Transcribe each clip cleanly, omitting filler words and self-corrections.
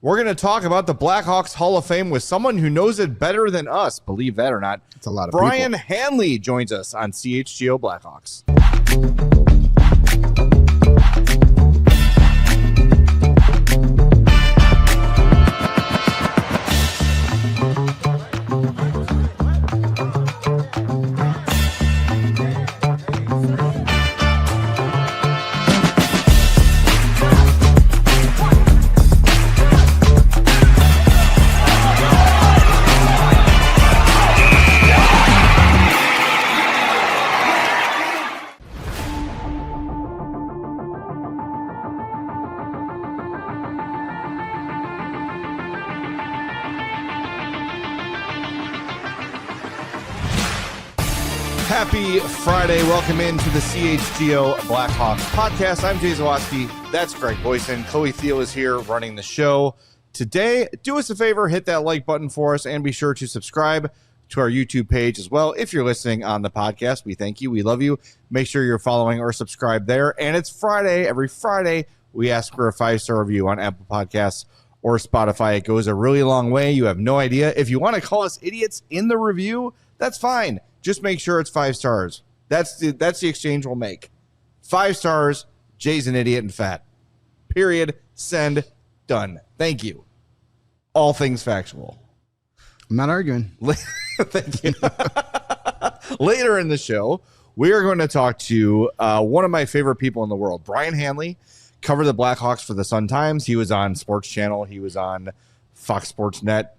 We're going to talk about the Blackhawks Hall of Fame with someone who knows it better than us. Believe that or not. It's a lot of Brian people. Hanley joins us on CHGO Blackhawks. Happy Friday. Welcome into the CHGO Blackhawks podcast. I'm Jay Zawaski. That's Greg Boysen. Chloe Thiel is here running the show. Today, do us a favor, hit that like button for us, and be sure to subscribe to our YouTube page as well. If you're listening on the podcast, we thank you. We love you. Make sure you're following or subscribed there. And it's Friday. Every Friday, we ask for a 5-star review on Apple Podcasts or Spotify. It goes a really long way. You have no idea. If you want to call us idiots in the review, that's fine. Just make sure it's 5 stars. That's the exchange we'll make. 5 stars, Jay's an idiot and fat. Period. Send. Done. Thank you. All things factual. I'm not arguing. Thank you. Later in the show, we are going to talk to one of my favorite people in the world, Brian Hanley. Covered the Blackhawks for the Sun-Times. He was on Sports Channel. He was on Fox Sports Net.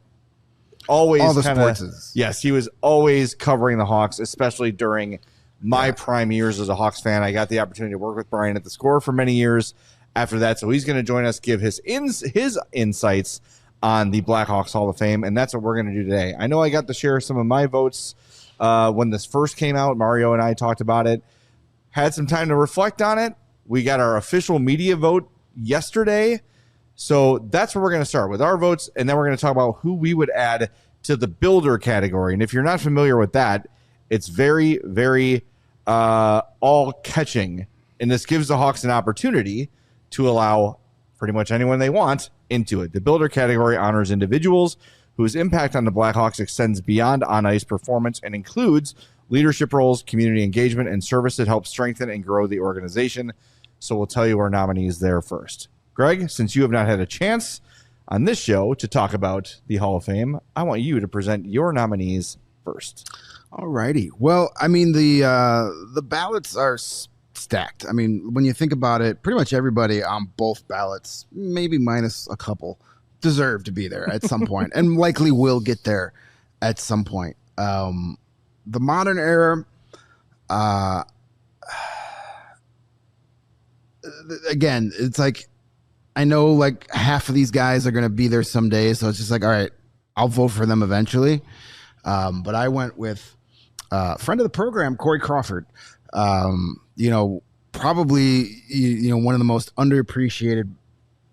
Always all the kinda, sports. Yes, he was always covering the Hawks, especially during my prime years as a Hawks fan. I got the opportunity to work with Brian at the Score for many years after that, so he's going to join us, give his insights on the Blackhawks Hall of Fame, and that's what we're going to do today. I know I got to share some of my votes when this first came out. Mario and I talked about it, had some time to reflect on it. We got our official media vote yesterday. So that's where we're going to start with our votes, and then we're going to talk about who we would add to the builder category. And if you're not familiar with that, it's very, very all-catching, and this gives the Hawks an opportunity to allow pretty much anyone they want into it. The builder category honors individuals whose impact on the Blackhawks extends beyond on-ice performance and includes leadership roles, community engagement, and service that help strengthen and grow the organization. So we'll tell you our nominees there first. Greg, since you have not had a chance on this show to talk about the Hall of Fame, I want you to present your nominees first. All righty. Well, I mean, the ballots are stacked. I mean, when you think about it, pretty much everybody on both ballots, maybe minus a couple, deserve to be there at some point and likely will get there at some point. The modern era, again, it's like, I know like half of these guys are going to be there someday. So it's just like, all right, I'll vote for them eventually. But I went with a friend of the program, Corey Crawford. Probably, one of the most underappreciated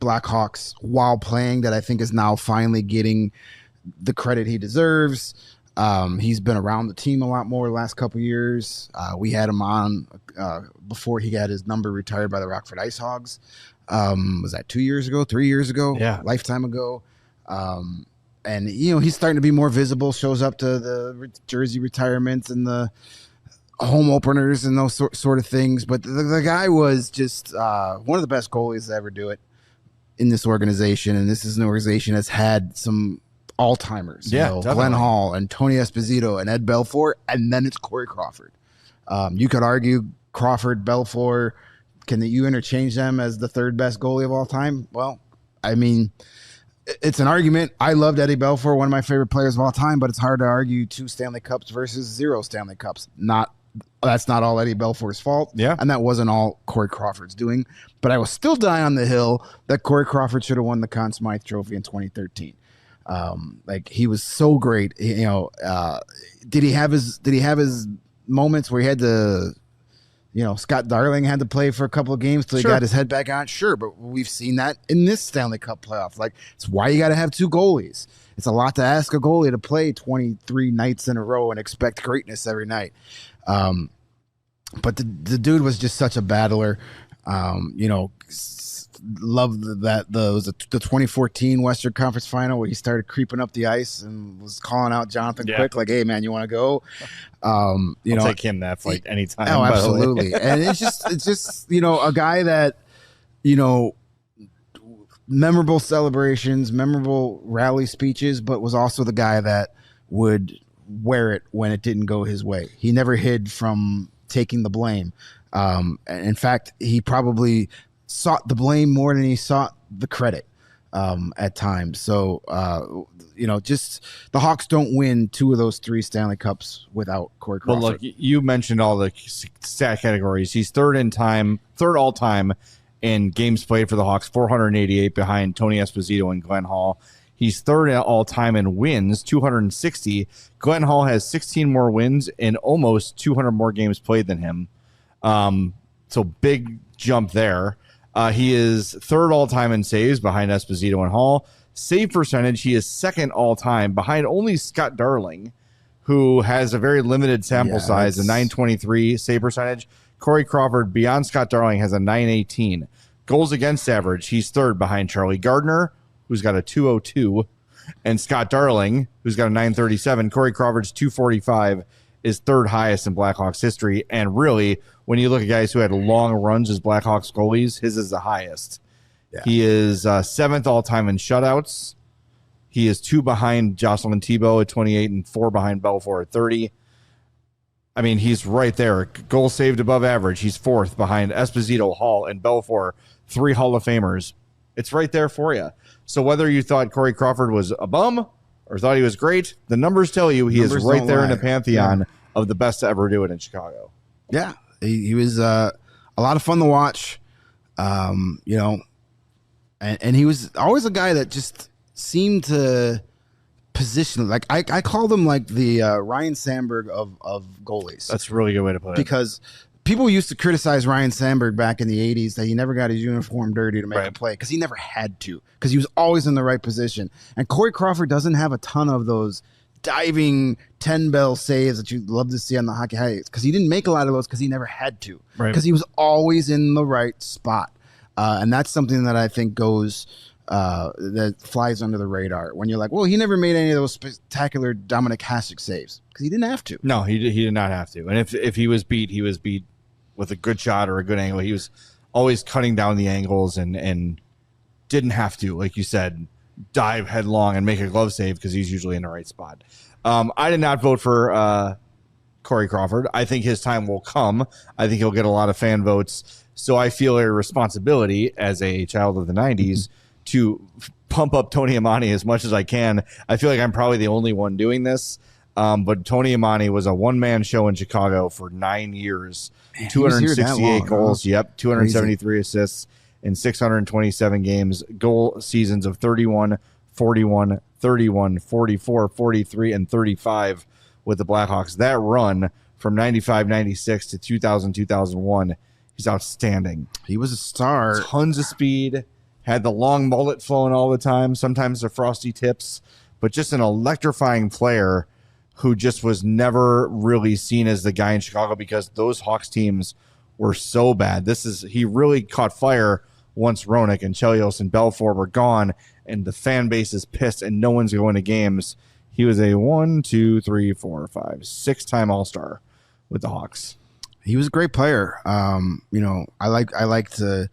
Blackhawks while playing that I think is now finally getting the credit he deserves. He's been around the team a lot more the last couple of years. We had him on before he got his number retired by the Rockford Ice Hogs. Was that 2 years ago, 3 years ago? Yeah. Lifetime ago. And, he's starting to be more visible, shows up to the jersey retirements and the home openers and those sort of things. But the guy was just one of the best goalies to ever do it in this organization. And this is an organization that's had some all-timers. Glenn Hall and Tony Esposito and Ed Belfour, and then it's Corey Crawford. You could argue Crawford, Belfour, can you interchange them as the third best goalie of all time? Well, I mean, it's an argument. I loved Eddie Belfour, one of my favorite players of all time, but it's hard to argue 2 Stanley Cups versus 0 Stanley Cups. That's not all Eddie Belfour's fault. Yeah. And that wasn't all Corey Crawford's doing. But I will still die on the hill that Corey Crawford should have won the Conn Smythe Trophy in 2013. He was so great. Did he have his moments where he had to, Scott Darling had to play for a couple of games till he got his head back on? Sure, but we've seen that in this Stanley Cup playoff. Like, it's why you got to have 2 goalies. It's a lot to ask a goalie to play 23 nights in a row and expect greatness every night. But the dude was just such a battler. Love that the 2014 Western Conference Final where he started creeping up the ice and was calling out Jonathan Quick like, "Hey man, you want to go?" I'll take him that fight anytime. Oh, absolutely. And it's just a guy that memorable celebrations, memorable rally speeches, but was also the guy that would wear it when it didn't go his way. He never hid from taking the blame. In fact, he probably sought the blame more than he sought the credit at times. So, just the Hawks don't win 2 of those 3 Stanley Cups without Corey Crawford. Well, look, you mentioned all the stat categories. He's third all time in games played for the Hawks, 488 behind Tony Esposito and Glenn Hall. He's third all time in wins, 260. Glenn Hall has 16 more wins and almost 200 more games played than him. So big jump there. He is third all-time in saves behind Esposito and Hall. Save percentage, he is second all-time behind only Scott Darling, who has a very limited sample size, a 923 save percentage. Corey Crawford, beyond Scott Darling, has a 918. Goals against average, he's third behind Charlie Gardner, who's got a 202, and Scott Darling, who's got a 937. Corey Crawford's 245 is third highest in Blackhawks history, and really, when you look at guys who had long runs as Blackhawks goalies, his is the highest. Yeah. He is seventh all-time in shutouts. He is 2 behind Jocelyn Thibault at 28 and 4 behind Belfour at 30. I mean, he's right there. Goal saved above average. He's 4th behind Esposito, Hall, and Belfour, 3 Hall of Famers. It's right there for you. So whether you thought Corey Crawford was a bum or thought he was great, the numbers tell you he is right there in the pantheon of the best to ever do it in Chicago. Yeah. He was a lot of fun to watch, and he was always a guy that just seemed to position. Like I called him like the Ryan Sandberg of goalies. That's a really good way to put it. Because people used to criticize Ryan Sandberg back in the 80s that he never got his uniform dirty to make a play because he never had to, because he was always in the right position. And Corey Crawford doesn't have a ton of those diving 10-bell saves that you'd love to see on the hockey highlights, because he didn't make a lot of those because he never had to, because he was always in the right spot. And that's something that I think goes that flies under the radar when you're like, well, he never made any of those spectacular Dominic Hasek saves because he didn't have to. No, he did not have to. And if he was beat with a good shot or a good angle. He was always cutting down the angles and didn't have to, like you said, dive headlong and make a glove save because he's usually in the right spot. I did not vote for Corey Crawford. I think his time will come. I think he'll get a lot of fan votes. So I feel a responsibility as a child of the 90s to pump up Tony Amani as much as I can. I feel like I'm probably the only one doing this. But Tony Amani was a one-man show in Chicago for 9 years. Man, 268 goals. Huh? Yep. 273 assists in 627 games. Goal seasons of 31, 41, 31, 44, 43, and 35 with the Blackhawks. That run from 95, 96 to 2000, 2001, he's outstanding. He was a star. Tons of speed. Had the long mullet flowing all the time. Sometimes the frosty tips. But just an electrifying player who just was never really seen as the guy in Chicago because those Hawks teams were so bad. He really caught fire once Roenick and Chelios and Belfour were gone, and the fan base is pissed and no one's going to games. He was a 6-time All-Star with the Hawks. He was a great player. I like to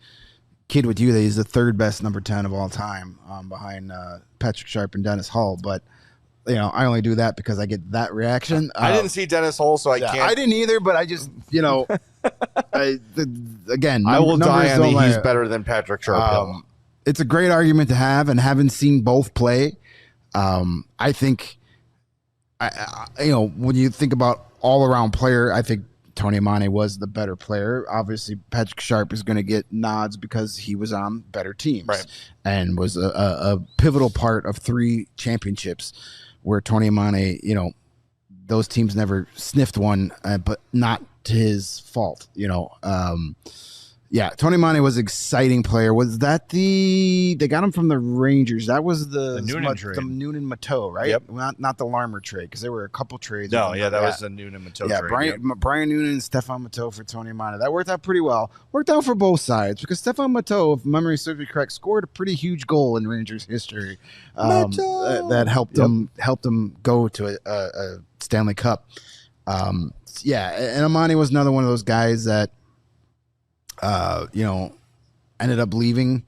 kid with you that he's the third best number 10 of all time, behind Patrick Sharp and Dennis Hull, but I only do that because I get that reaction. I didn't see Dennis Hull, so I can't. I didn't either, but I just, again, I will die on he's better than Patrick Sharp. It's a great argument to have, and having seen both play, I think, when you think about all-around player, I think Tony Amani was the better player. Obviously, Patrick Sharp is going to get nods because he was on better teams and was a pivotal part of 3 championships where Tony Amani, those teams never sniffed one, but not to his fault. Yeah, Tony Amani was an exciting player. Was that they got him from the Rangers? That was the Noonan trade. The Noonan Mateau, right? Yep. Not the Larmer trade, because there were a couple trades. No, yeah, that was the Noonan Mateau trade. Brian Noonan and Stefan Mateau for Tony Amani. That worked out pretty well. Worked out for both sides, because Stefan Mateau, if memory serves me correct, scored a pretty huge goal in Rangers history that helped him go to a Stanley Cup. And Amani was another one of those guys that ended up leaving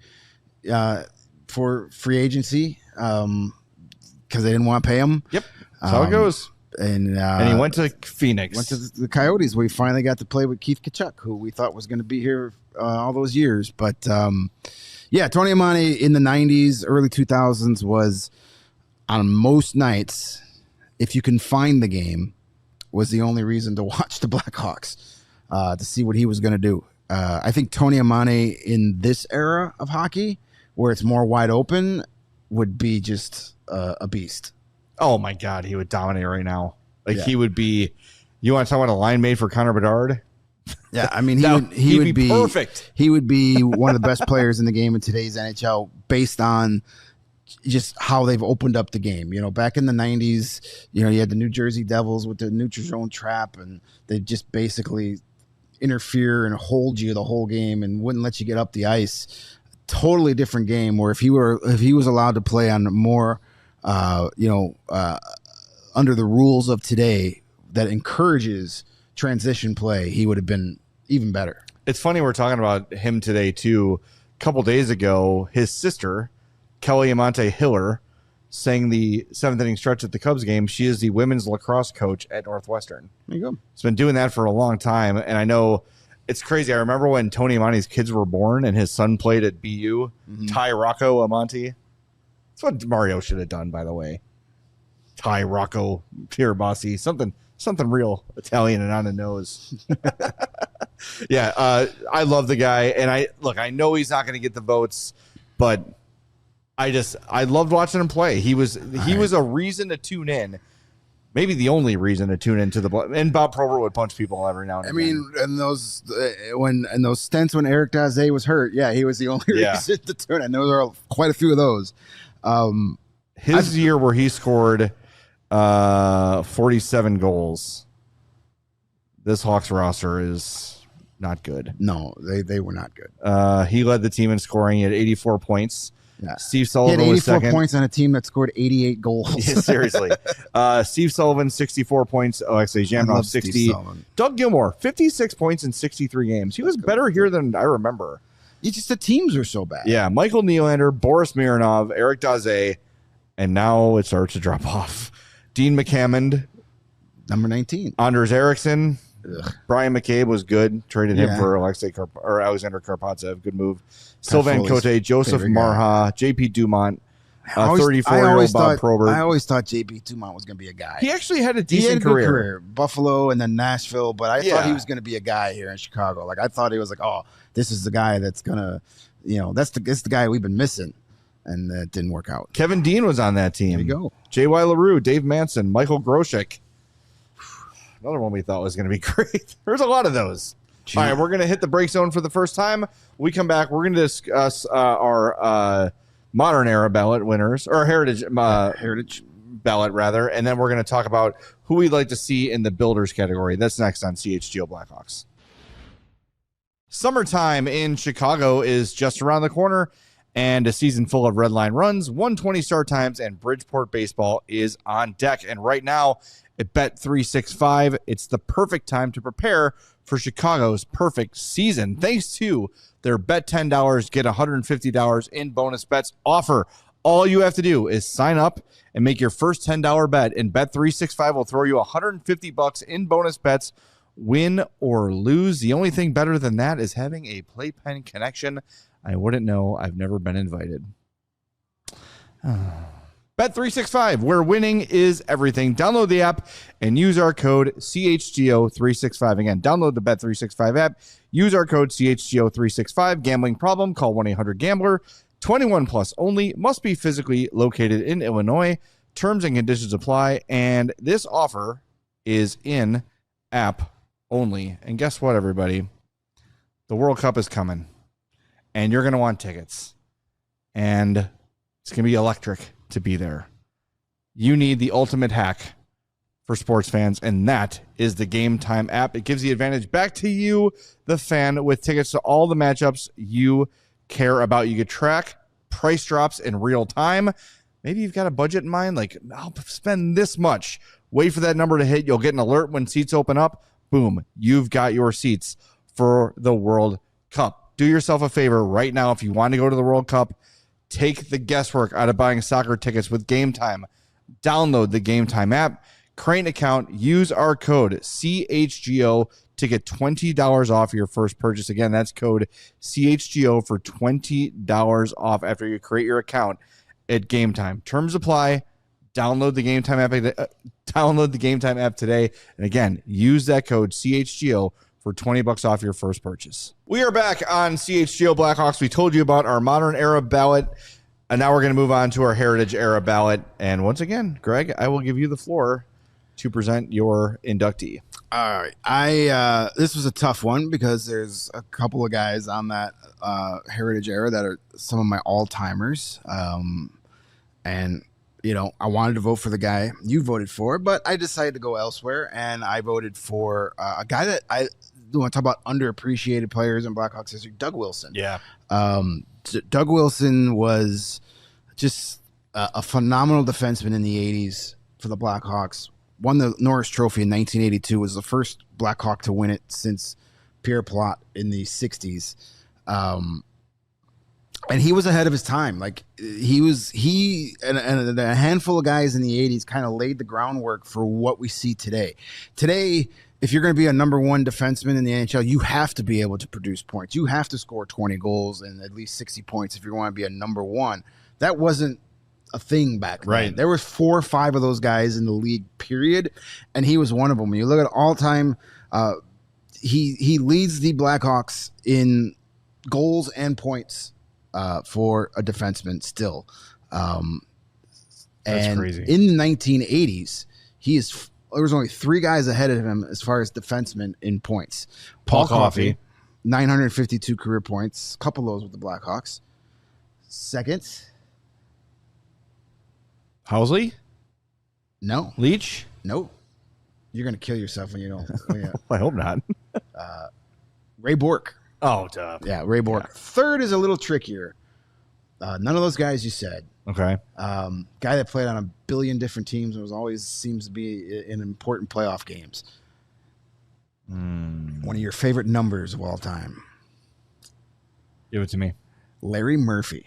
for free agency because they didn't want to pay him. Yep, that's how it goes. And he went to Phoenix. Went to the Coyotes, where he finally got to play with Keith Tkachuk, who we thought was going to be here all those years. But Tony Amani in the 90s, early 2000s was on most nights, if you can find the game, was the only reason to watch the Blackhawks to see what he was going to do. I think Tony Amani in this era of hockey, where it's more wide open, would be just a beast. Oh my God, he would dominate right now. He would be. You want to talk about a line made for Connor Bedard? Yeah, I mean he would be perfect. He would be one of the best players in the game in today's NHL, based on just how they've opened up the game. Back in the 90s, you had the New Jersey Devils with the neutral zone trap, and they just basically interfere and hold you the whole game and wouldn't let you get up the ice. Totally different game, where if he was allowed to play on more under the rules of today that encourages transition play, he would have been even better. It's funny we're talking about him today too. A couple days ago, his sister Kelly Amante Hiller sang the 7th inning stretch at the Cubs game. She is the women's lacrosse coach at Northwestern. There you go. It's been doing that for a long time, and I know it's crazy. I remember when Tony Amani's kids were born and his son played at BU, Ty Rocco Amante. That's what Mario should have done, by the way. Ty Rocco Pirabassi, something real Italian and on the nose. I love the guy, and I know he's not going to get the votes, but I loved watching him play. He was a reason to tune in. Maybe the only reason to tune into and Bob Probert would punch people every now and again. I mean, and those stints when Eric Daze was hurt, he was the only reason to tune in. There are quite a few of those. His year where he scored 47 goals. This Hawks roster is not good. No, they were not good. He led the team in scoring at 84 points. Yeah. Steve Sullivan he had 84 was second. Points on a team that scored 88 goals. Yeah, seriously. Steve Sullivan, 64 points. Alexei Zhamnov, 60. Doug Gilmour, 56 points in 63 games. He was better here than I remember. It's just the teams are so bad. Yeah, Michael Nylander, Boris Mironov, Eric Daze, and now it starts to drop off. Dean McCammond. Number 19. Anders Eriksson. Ugh. Brian McCabe was good. Traded him for Alexander Karpatsev. Good move. Sylvain Cote, Joseph Marha, J.P. Dumont, 34-year-old Bob Probert. I always thought J.P. Dumont was going to be a guy. He actually had a decent career. Buffalo and then Nashville, but I thought he was going to be a guy here in Chicago. I thought he was this is the guy that's going to, that's the guy we've been missing. And that didn't work out. Kevin Dean was on that team. There you go. J.Y. LaRue, Dave Manson, Michael Groshek. Another one we thought was going to be great. There's a lot of those. All right, we're going to hit the break zone for the first time. We come back. We're going to discuss our modern era ballot winners, or heritage ballot, rather. And then we're going to talk about who we'd like to see in the builders category. That's next on CHGO Blackhawks. Summertime in Chicago is just around the corner, and a season full of red line runs, 120 start times, and Bridgeport baseball is on deck. And right now at Bet365, it's the perfect time to prepare for Chicago's perfect season. Thanks to their Bet $10, get $150 in bonus bets offer. All you have to do is sign up and make your first $10 bet, and Bet365 will throw you $150 in bonus bets, win or lose. The only thing better than that is having a playpen connection. I wouldn't know. I've never been invited. Bet365, where winning is everything. Download the app and use our code CHGO365. Again, download the Bet365 app. Use our code CHGO365. Gambling problem? Call 1-800-GAMBLER. 21 plus only. Must be physically located in Illinois. Terms and conditions apply. And this offer is in app only. And guess what, everybody? the World Cup is coming, and you're going to want tickets, and it's going to be electric to be there. You need the ultimate hack for sports fans, and that is the Game Time app. It gives the advantage back to you, the fan, with tickets to all the matchups you care about. You can track price drops in real time. Maybe you've got a budget in mind, like, I'll spend this much. Wait for that number to hit. You'll get an alert when seats open up. Boom, you've got your seats for the World Cup. Do yourself a favor right now. If you want to go to the World Cup, take the guesswork out of buying soccer tickets with Game Time. Download the Game Time app, create an account, use our code CHGO to get $20 off your first purchase. Again, that's code CHGO for $20 off after you create your account at Game Time. Terms apply. Download the Game Time app. Download the Game Time app today, and again, use that code CHGO for $20 off your first purchase. We are back on CHGO Blackhawks. We told you about our modern era ballot, and now we're going to move on to our heritage era ballot. And once again, Greg, I will give you the floor to present your inductee. All right. This was a tough one because there's a couple of guys on that heritage era that are some of my all-timers. And, you know, I wanted to vote for the guy you voted for, but I decided to go elsewhere, and I voted for a guy that I want to talk about underappreciated players in Blackhawks history, Doug Wilson. Yeah. Doug Wilson was just a phenomenal defenseman in the 80s for the Blackhawks. Won the Norris Trophy in 1982, was the first Blackhawk to win it since Pierre Pilote in the 60s. And he was ahead of his time. Like he and a handful of guys in the 80s kind of laid the groundwork for what we see today. Today, if you're going to be a number one defenseman in the NHL, you have to be able to produce points. You have to score 20 goals and at least 60 points if you want to be a number one. That wasn't a thing back then. Right. There was 4 or 5 of those guys in the league, period, and he was one of them. When you look at all time, he leads the Blackhawks in goals and points for a defenseman still. That's crazy. In the 1980s, there was only 3 guys ahead of him as far as defensemen in points. Paul Coffey, 952 career points, a couple of those with the Blackhawks. Second, Housley? no. Leach? Nope. You're going to kill yourself when you don't. I hope not. Ray Bourque. Oh, duh. Yeah, Ray Bourque. Yeah. Third is a little trickier. None of those guys you said. Okay. Guy that played on a billion different teams and always seems to be in important playoff games. One of your favorite numbers of all time. Give it to me. Larry Murphy.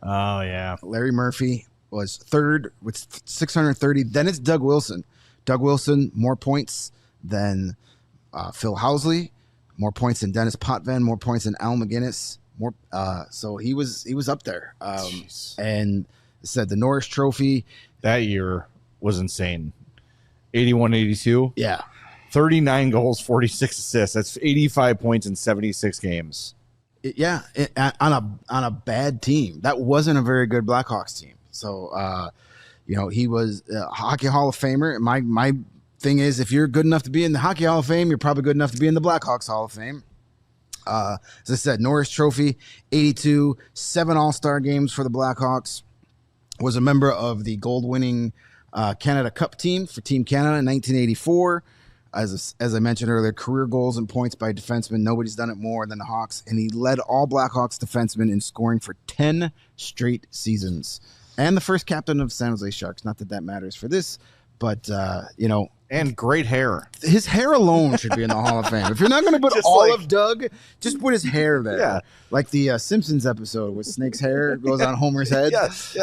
Oh, yeah. Larry Murphy was third with 630. Then it's Doug Wilson. Doug Wilson, more points than Phil Housley, more points than Dennis Potvin, more points than Al McGinnis. So he was up there. And said the Norris Trophy that year was insane. 81-82. Yeah. 39 goals, 46 assists. That's 85 points in 76 games. On a bad team. That wasn't a very good Blackhawks team. So, he was a Hockey Hall of Famer. My thing is, if you're good enough to be in the Hockey Hall of Fame, you're probably good enough to be in the Blackhawks Hall of Fame. As I said, Norris Trophy, 82, 7 All-Star games for the Blackhawks. Was a member of the gold-winning Canada Cup team for Team Canada in 1984. As I mentioned earlier, career goals and points by defensemen. Nobody's done it more than the Hawks. And he led all Blackhawks defensemen in scoring for 10 straight seasons. And the first captain of San Jose Sharks. Not that matters for this, but, And great hair. His hair alone should be in the Hall of Fame. If you're not going to put all of Doug, just put his hair there. Yeah. Like the Simpsons episode with Snake's hair goes on Homer's head. Yes.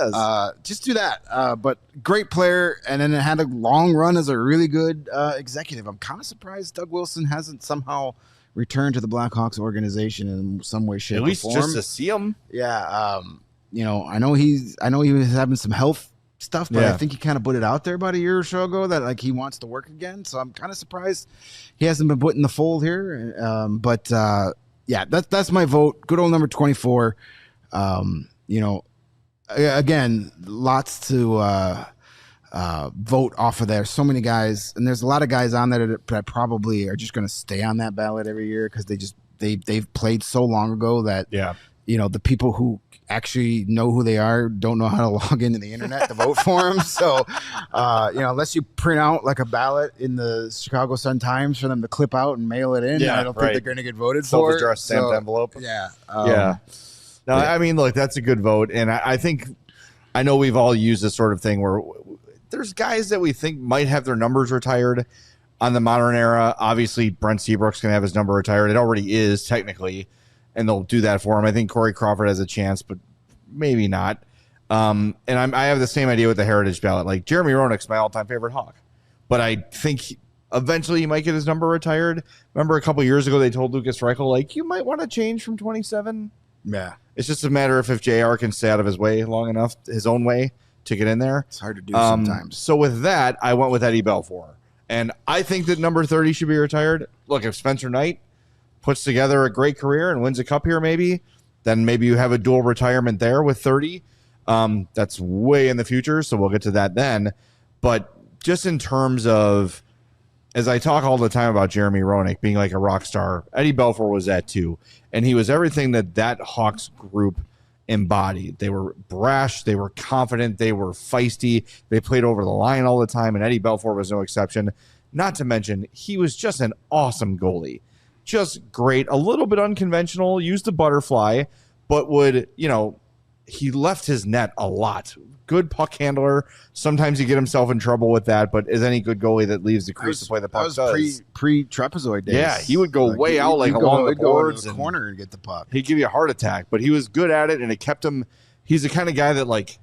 Just do that. But great player, and then it had a long run as a really good executive. I'm kind of surprised Doug Wilson hasn't somehow returned to the Blackhawks organization in some way, shape, at least or form. just to see him. Yeah. I know he was having some health stuff, but I think he kind of put it out there about a year or so ago that he wants to work again. So I'm kind of surprised he hasn't been put in the fold here. That's my vote. Good old number 24. Again, lots to vote off of there. So many guys, and there's a lot of guys on there that probably are just going to stay on that ballot every year because they've played so long ago that the people who actually know who they are don't know how to log into the internet to vote for them. So, unless you print out like a ballot in the Chicago Sun-Times for them to clip out and mail it in, I don't think they're going to get voted for. Self-addressed stamped envelope. Yeah. No, I mean, look, that's a good vote. And I know we've all used this sort of thing where there's guys that we think might have their numbers retired on the modern era. Obviously, Brent Seabrook's going to have his number retired. It already is, technically. And they'll do that for him. I think Corey Crawford has a chance, but maybe not. And I have the same idea with the Heritage ballot. Like, Jeremy Roenick's my all-time favorite Hawk. But I think eventually he might get his number retired. Remember a couple years ago they told Lucas Reichel, like, you might want to change from 27? Yeah. It's just a matter of if JR can stay out of his way long enough, his own way, to get in there. It's hard to do sometimes. So with that, I went with Eddie Belfour. And I think that number 30 should be retired. Look, if Spencer Knight puts together a great career and wins a cup here, then maybe you have a dual retirement there with 30. That's way in the future, so we'll get to that then. But just in terms of, as I talk all the time about Jeremy Roenick being like a rock star, Eddie Belfour was that too. And he was everything that Hawks group embodied. They were brash, they were confident, they were feisty, they played over the line all the time, and Eddie Belfour was no exception. Not to mention, he was just an awesome goalie. Just great, a little bit unconventional, used the butterfly, but he left his net a lot. Good puck handler. Sometimes you get himself in trouble with that, but as any good goalie that leaves the crease to play the puck does. Pre-trapezoid days. Yeah, he would go way out, along the boards. Go in the corner and get the puck. He'd give you a heart attack, but he was good at it, and it kept him. He's the kind of guy that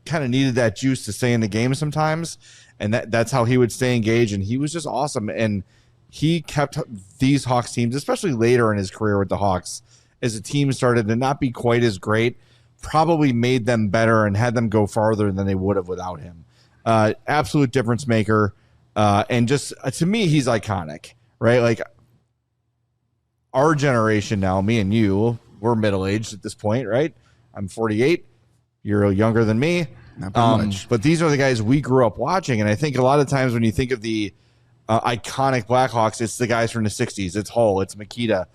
kind of needed that juice to stay in the game sometimes, and that's how he would stay engaged, and he was just awesome. And he kept these Hawks teams, especially later in his career with the Hawks, as the team started to not be quite as great, probably made them better and had them go farther than they would have without him. Absolute difference maker. And just to me, he's iconic, right? Like, our generation now, me and you, we're middle-aged at this point, right? I'm 48. You're younger than me. Not by much. But these are the guys we grew up watching. And I think a lot of times when you think of the iconic Blackhawks, it's the guys from the 60s. It's Hull. It's Makita.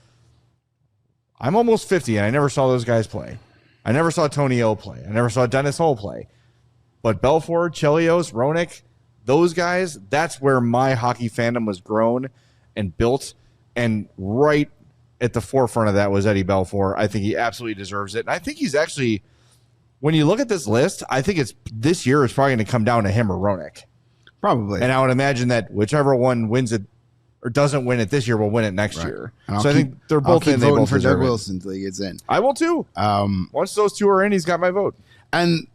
I'm almost 50, and I never saw those guys play. I never saw Tony O play. I never saw Dennis Hull play. But Belfour, Chelios, Roenick, those guys, that's where my hockey fandom was grown and built. And right at the forefront of that was Eddie Belfour. I think he absolutely deserves it. And I think he's actually, when you look at this list, I think this year is probably going to come down to him or Roenick. Probably. And I would imagine that whichever one wins it or doesn't win it this year will win it next year. So I think they're both in. I'll keep voting for Doug Wilson until he gets in. I will too. Once those two are in, he's got my vote. And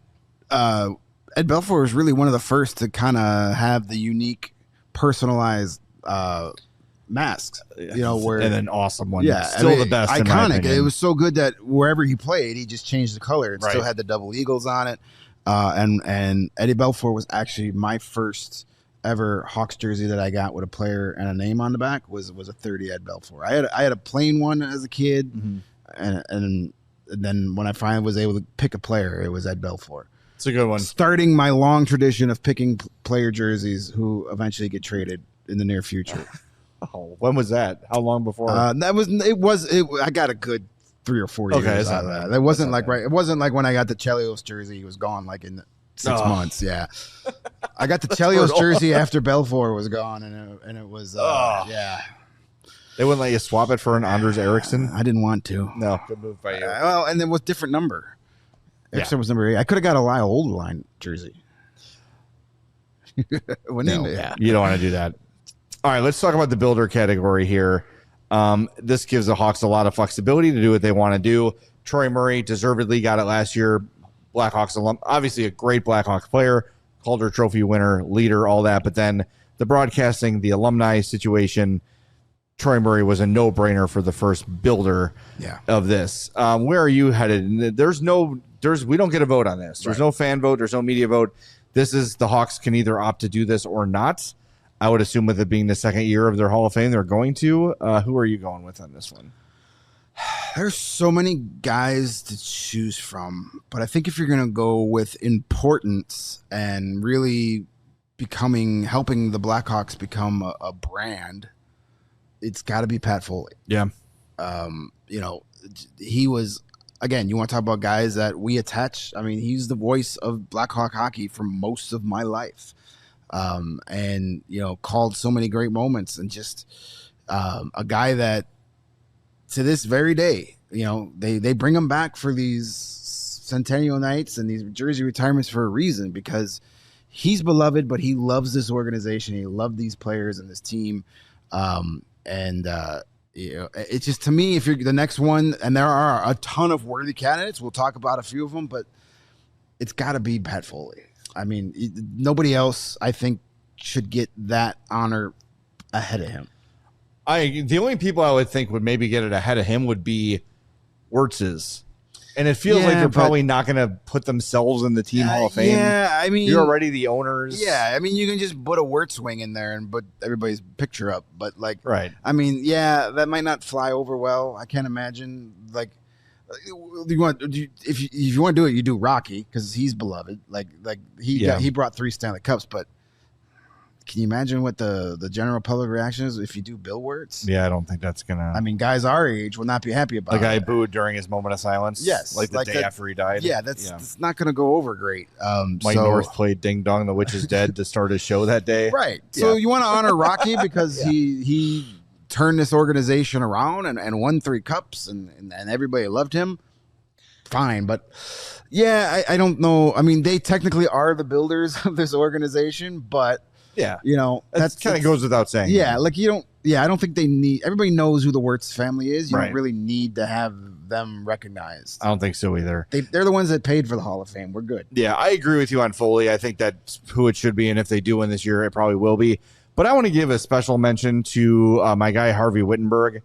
Ed Belfour was really one of the first to kind of have the unique, personalized masks. Where and an awesome one. Yeah, still the best. Iconic. It was so good that wherever he played, he just changed the color. It still had the double eagles on it. And Eddie Belfour was actually my first ever Hawks jersey that I got with a player and a name on the back was a 30 Ed Belfour. I had a plain one as a kid, and then when I finally was able to pick a player, it was Ed Belfour. It's a good one. Starting my long tradition of picking player jerseys who eventually get traded in the near future. Oh, when was that? How long before? I got a good 3 or 4 years out of that. It wasn't It wasn't like when I got the Chelios jersey. He was gone like in 6 months. Yeah, I got the Chelios jersey after Belfour was gone, and it was yeah. They wouldn't let you swap it for an Anders Eriksson. I didn't want to. No, good move by you. Well, and then with different number. Eriksson was number 8. I could have got a Lyle Oldline jersey. You don't want to do that. All right, let's talk about the builder category here. This gives the Hawks a lot of flexibility to do what they want to do. Troy Murray deservedly got it last year. Blackhawks alum, obviously a great Blackhawks player, Calder Trophy winner, leader, all that. But then the broadcasting, the alumni situation, Troy Murray was a no-brainer for the first builder of this. Where are you headed? We don't get a vote on this. There's no fan vote. There's no media vote. This is the Hawks can either opt to do this or not. I would assume with it being the second year of their Hall of Fame, they're going to. Who are you going with on this one? There's so many guys to choose from, but I think if you're going to go with importance and really helping the Blackhawks become a brand, it's got to be Pat Foley. Yeah. You know, he was, again, you want to talk about guys that we attach. I mean, he's the voice of Blackhawk hockey for most of my life. And, you know, called so many great moments, and just a guy that to this very day, you know, they bring him back for these centennial nights and these jersey retirements for a reason, because he's beloved, but he loves this organization. He loved these players and this team. You know, it's just, to me, if you're the next one, and there are a ton of worthy candidates, we'll talk about a few of them, but it's got to be Pat Foley. I mean, nobody else, I think, should get that honor ahead of him. The only people I would think would maybe get it ahead of him would be Wirtz's. And it feels like they're probably not going to put themselves in the team Hall of Fame. Yeah, I mean, you're already the owners. Yeah, I mean, you can just put a Wirtz wing in there and put everybody's picture up. But, like, right. I mean, yeah, that might not fly over well. I can't imagine. Like, if you want to do it, you do Rocky, because he's beloved. Like he brought 3 Stanley Cups, but can you imagine what the general public reaction is if you do Bill Wirtz? Yeah, I don't think that's gonna. I mean, guys our age will not be happy about it. The guy booed during his moment of silence. Yes, like the day after he died. Yeah, that's not gonna go over great. Mike North played "Ding Dong, the Witch is Dead" to start his show that day. Right. So you want to honor Rocky because he turned this organization around and won 3 cups and everybody loved him. Fine, but yeah, I don't know. I mean, they technically are the builders of this organization, but yeah, you know, that kind of goes without saying. Yeah, like you don't. Yeah, I don't think they need. Everybody knows who the Wirtz family is. You don't really need to have them recognized. I don't think so either. They're the ones that paid for the Hall of Fame. We're good. Yeah, I agree with you on Foley. I think that's who it should be, and if they do win this year, it probably will be. But I want to give a special mention to my guy Harvey Wittenberg,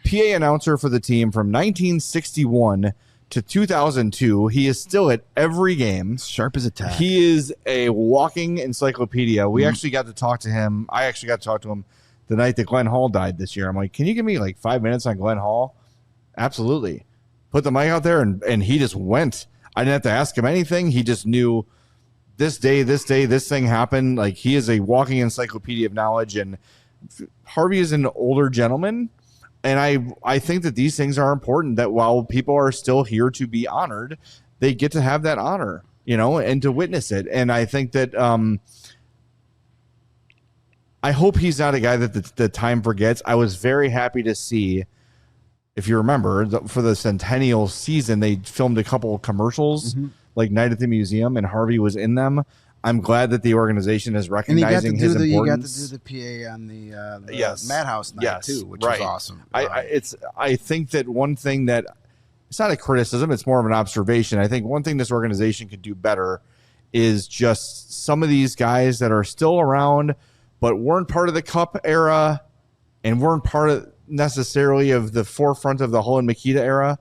PA announcer for the team from 1961 to 2002. He is still at every game. Sharp as a tack. He is a walking encyclopedia. We actually got to talk to him. I actually got to talk to him the night that Glenn Hall died this year. I'm like, can you give me like 5 minutes on Glenn Hall? Absolutely. Put the mic out there, and he just went. I didn't have to ask him anything. He just knew this day, this thing happened. Like, he is a walking encyclopedia of knowledge, and Harvey is an older gentleman. And I think that these things are important, that while people are still here to be honored, they get to have that honor, you know, and to witness it. And I think that I hope he's not a guy that the time forgets. I was very happy to see, if you remember, for the centennial season, they filmed a couple of commercials, like Night at the Museum, and Harvey was in them. I'm glad that the organization is recognizing his importance. You got to do the PA on the Madhouse night too, which was awesome. I think that one thing that, it's not a criticism, it's more of an observation. I think one thing this organization could do better is just some of these guys that are still around but weren't part of the Cup era and weren't part of necessarily of the forefront of the Hull and Makita era.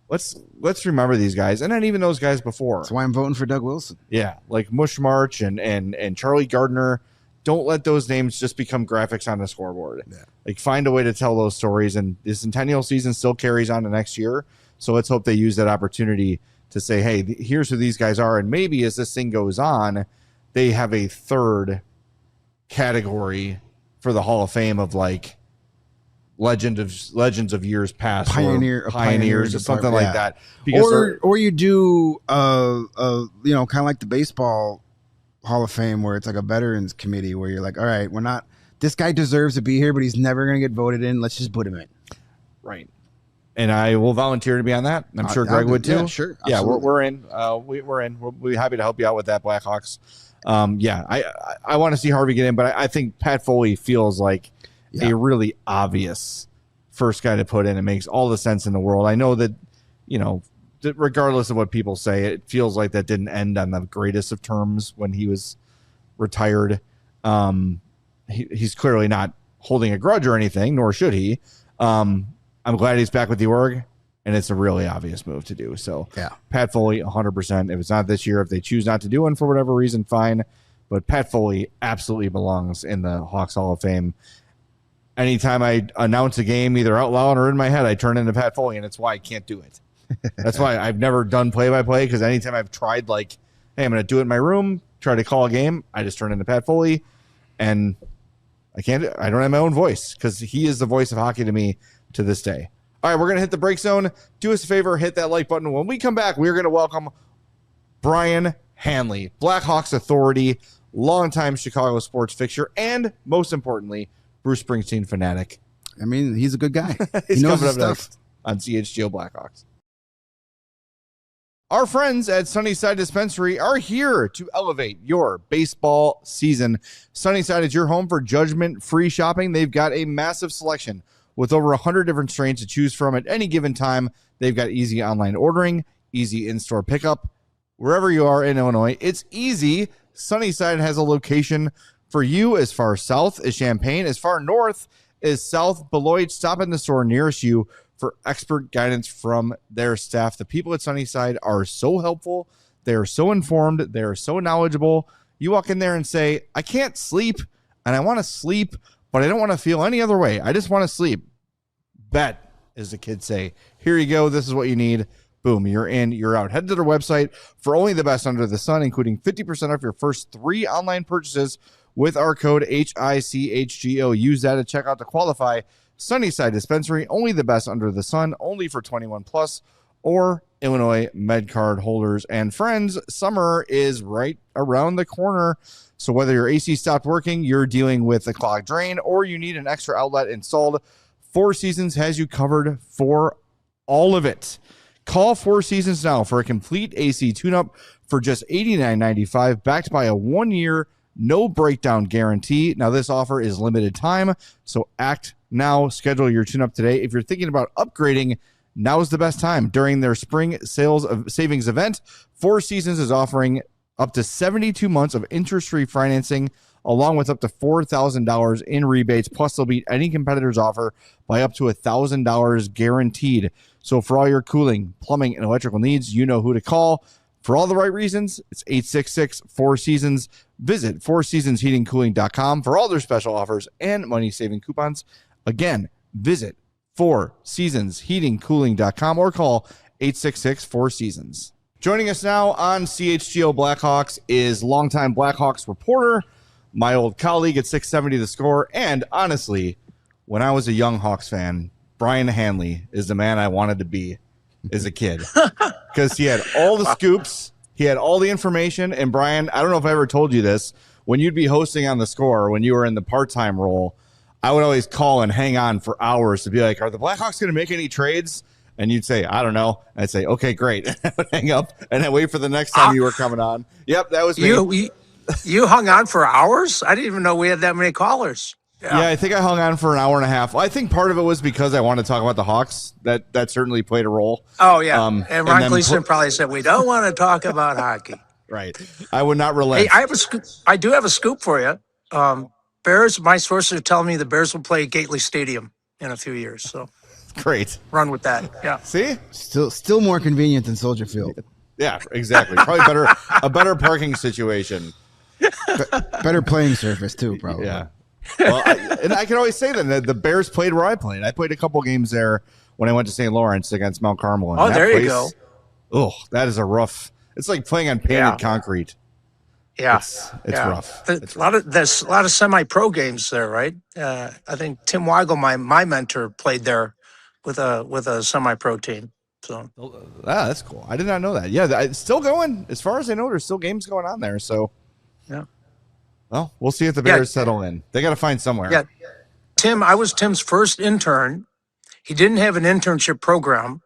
Let's remember these guys, and then even those guys before. That's why I'm voting for Doug Wilson. Yeah, like Mush March and Charlie Gardner. Don't let those names just become graphics on the scoreboard. Yeah. Like, find a way to tell those stories, and the centennial season still carries on to next year. So let's hope they use that opportunity to say, hey, here's who these guys are, and maybe as this thing goes on, they have a third category for the Hall of Fame of like legends of years past, pioneers or something like that. Because or you do you know, kind of like the baseball Hall of Fame, where it's like a veterans committee, where you're like, all right, we're not, this guy deserves to be here, but he's never going to get voted in. Let's just put him in. Right. And I will volunteer to be on that. I'm sure Greg would too. Yeah, sure. Absolutely. Yeah, we're in. We're in. We'll be happy to help you out with that, Blackhawks. I want to see Harvey get in, but I think Pat Foley feels like a really obvious first guy to put in. It makes all the sense in the world. I know that, you know, that regardless of what people say, it feels like that didn't end on the greatest of terms when he was retired. He's clearly not holding a grudge or anything, nor should he. I'm glad he's back with the org, and it's a really obvious move to do. So Pat Foley, 100%. If it's not this year, if they choose not to do one for whatever reason, fine. But Pat Foley absolutely belongs in the Hawks Hall of Fame. Anytime I announce a game, either out loud or in my head, I turn into Pat Foley, and it's why I can't do it. That's why I've never done play-by-play, because anytime I've tried, like, hey, I'm going to do it in my room, try to call a game, I just turn into Pat Foley, and I don't have my own voice, because he is the voice of hockey to me to this day. All right, we're going to hit the break zone. Do us a favor, hit that like button. When we come back, we're going to welcome Brian Hanley, Blackhawks authority, longtime Chicago sports fixture, and most importantly, Bruce Springsteen fanatic. I mean, he's a good guy. He's he knows coming his up stuff. next on CHGO Blackhawks. Our friends at Sunnyside Dispensary are here to elevate your baseball season. Sunnyside is your home for judgment-free shopping. They've got a massive selection with over 100 different strains to choose from at any given time. They've got easy online ordering, easy in-store pickup. Wherever you are in Illinois, it's easy. Sunnyside has a location for you as far south as Champaign, as far north as South Beloit. Stop in the store nearest you for expert guidance from their staff. The people at Sunnyside are so helpful. They are so informed. They are so knowledgeable. You walk in there and say, I can't sleep, and I want to sleep, but I don't want to feel any other way. I just want to sleep. Bet, as the kids say. Here you go. This is what you need. Boom, you're in, you're out. Head to their website for only the best under the sun, including 50% off your first 3 online purchases with our code HICHGO. Use that at checkout to qualify. Sunnyside Dispensary, only the best under the sun, only for 21 plus or Illinois MedCard holders and friends. Summer is right around the corner. So whether your AC stopped working, you're dealing with a clogged drain, or you need an extra outlet installed, Four Seasons has you covered for all of it. Call Four Seasons now for a complete AC tune-up for just $89.95, backed by a 1-year no breakdown guarantee. Now, this offer is limited time, so act now. Schedule your tune-up today. If you're thinking about upgrading, now's the best time. During their spring savings event, Four Seasons is offering up to 72 months of interest-free financing, along with up to $4,000 in rebates. Plus, they'll beat any competitor's offer by up to $1,000 guaranteed. So for all your cooling, plumbing, and electrical needs, you know who to call. For all the right reasons, it's 866-4SEASONS. Visit fourseasonsheatingcooling.com for all their special offers and money-saving coupons. Again, visit fourseasonsheatingcooling.com or call 866-4SEASONS. Joining us now on CHGO Blackhawks is longtime Blackhawks reporter, my old colleague at 670 The Score, and honestly, when I was a young Hawks fan, Brian Hanley is the man I wanted to be as a kid, because he had all the scoops, he had all the information. And Brian, I don't know if I ever told you this, when you'd be hosting on The Score, when you were in the part-time role, I would always call and hang on for hours to be like, are the Blackhawks going to make any trades? And you'd say, I don't know. And I'd say, okay, great. And I would hang up and then wait for the next time you were coming on. Yep, that was me. You hung on for hours? I didn't even know we had that many callers. Yeah, I think I hung on for an hour and a half. I think part of it was because I wanted to talk about the Hawks. That certainly played a role. Oh, yeah. And Ron Gleason probably said, we don't want to talk about hockey. Right. I would not relent. Hey, I do have a scoop for you. Bears, my sources are telling me the Bears will play Gately Stadium in a few years. So great. Run with that. Yeah. See? Still more convenient than Soldier Field. Yeah, exactly. Probably a better parking situation. Better playing surface, too, probably. Yeah. Well, I can always say that the Bears played where I played. I played a couple games there when I went to St. Lawrence against Mount Carmel. Oh, there you go. Oh, that is a rough. It's like playing on painted concrete. Yeah, it's rough. There's a lot of semi-pro games there, right? I think Tim Weigel, my mentor, played there with a semi-pro team. So that's cool. I did not know that. Yeah, it's still going. As far as I know, there's still games going on there. So yeah. Well, we'll see if the Bears settle in. They got to find somewhere. Yeah, I was Tim's first intern. He didn't have an internship program,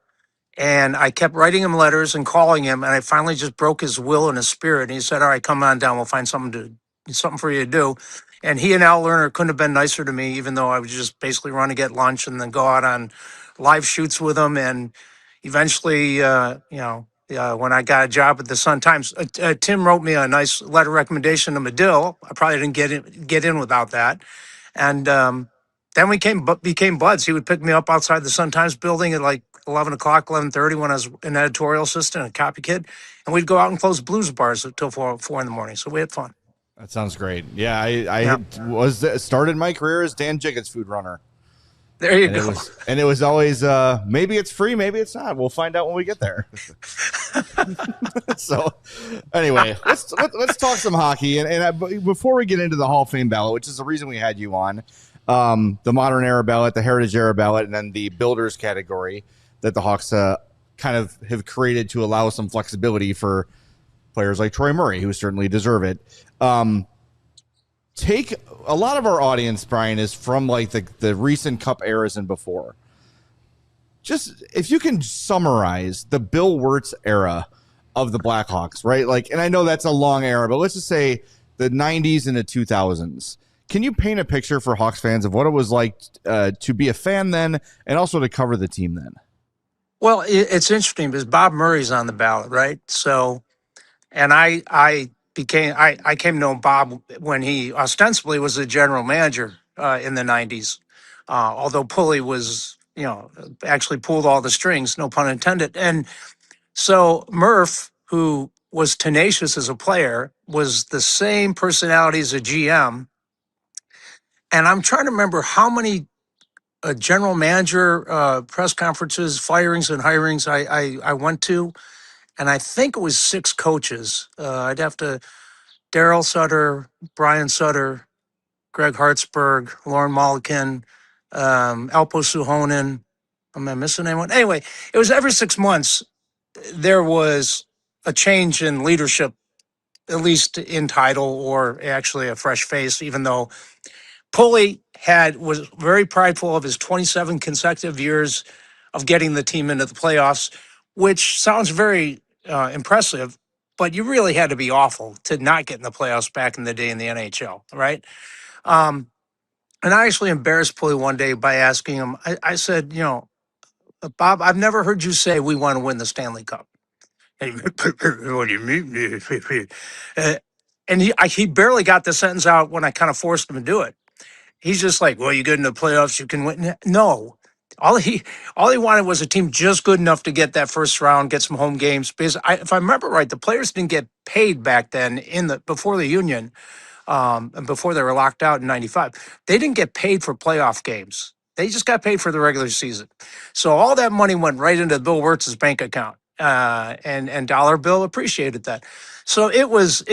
and I kept writing him letters and calling him, and I finally just broke his will and his spirit. And he said, all right, come on down. We'll find something for you to do. And he and Al Lerner couldn't have been nicer to me, even though I would just basically run to get lunch and then go out on live shoots with him. And eventually, when I got a job at the Sun-Times, Tim wrote me a nice letter of recommendation to Medill. I probably didn't get in without that. And then we became buds. He would pick me up outside the Sun-Times building at like 11 o'clock, 11:30 when I was an editorial assistant, a copy kid. And we'd go out and close blues bars until 4 in the morning. So we had fun. That sounds great. Yeah, I started my career as Dan Jiggett's food runner. There you go. It was always, maybe it's free, maybe it's not. We'll find out when we get there. So, anyway, let's talk some hockey. And before we get into the Hall of Fame ballot, which is the reason we had you on, the modern era ballot, the heritage era ballot, and then the builders category that the Hawks kind of have created to allow some flexibility for players like Troy Murray, who certainly deserve it. Take a lot of our audience, Brian, is from like the recent Cup eras and before. Just if you can summarize the Bill Wirtz era of the Blackhawks, right? Like, and I know that's a long era, but let's just say the 90s and the 2000s. Can you paint a picture for Hawks fans of what it was like to be a fan then and also to cover the team then? Well, it's interesting because Bob Murray's on the ballot, right? So, and I came to know Bob when he ostensibly was the general manager in the 90s, although Pulley was, actually pulled all the strings, no pun intended. And so Murph, who was tenacious as a player, was the same personality as a GM. And I'm trying to remember how many general manager press conferences, firings, and hirings I went to. And I think it was 6 coaches. I'd have to Daryl Sutter, Brian Sutter, Greg Hartsburg, Lauren Mollican, Alpo Suhonen. Am I missing anyone? Anyway, it was every 6 months there was a change in leadership, at least in title or actually a fresh face, even though Pulley was very prideful of his 27 consecutive years of getting the team into the playoffs, which sounds very impressive, but you really had to be awful to not get in the playoffs back in the day in the NHL, right? And I actually embarrassed Pulley one day by asking him, I said, Bob, I've never heard you say we want to win the Stanley Cup. And what do you mean? And he barely got the sentence out when I kind of forced him to do it. He's just like, well, you get into the playoffs, you can win. No, all he wanted was a team just good enough to get that first round, get some home games. Because if I remember right, the players didn't get paid back then before the union, and before they were locked out in '95. They didn't get paid for playoff games. They just got paid for the regular season. So all that money went right into Bill Wirtz's bank account, and Dollar Bill appreciated that. So it was.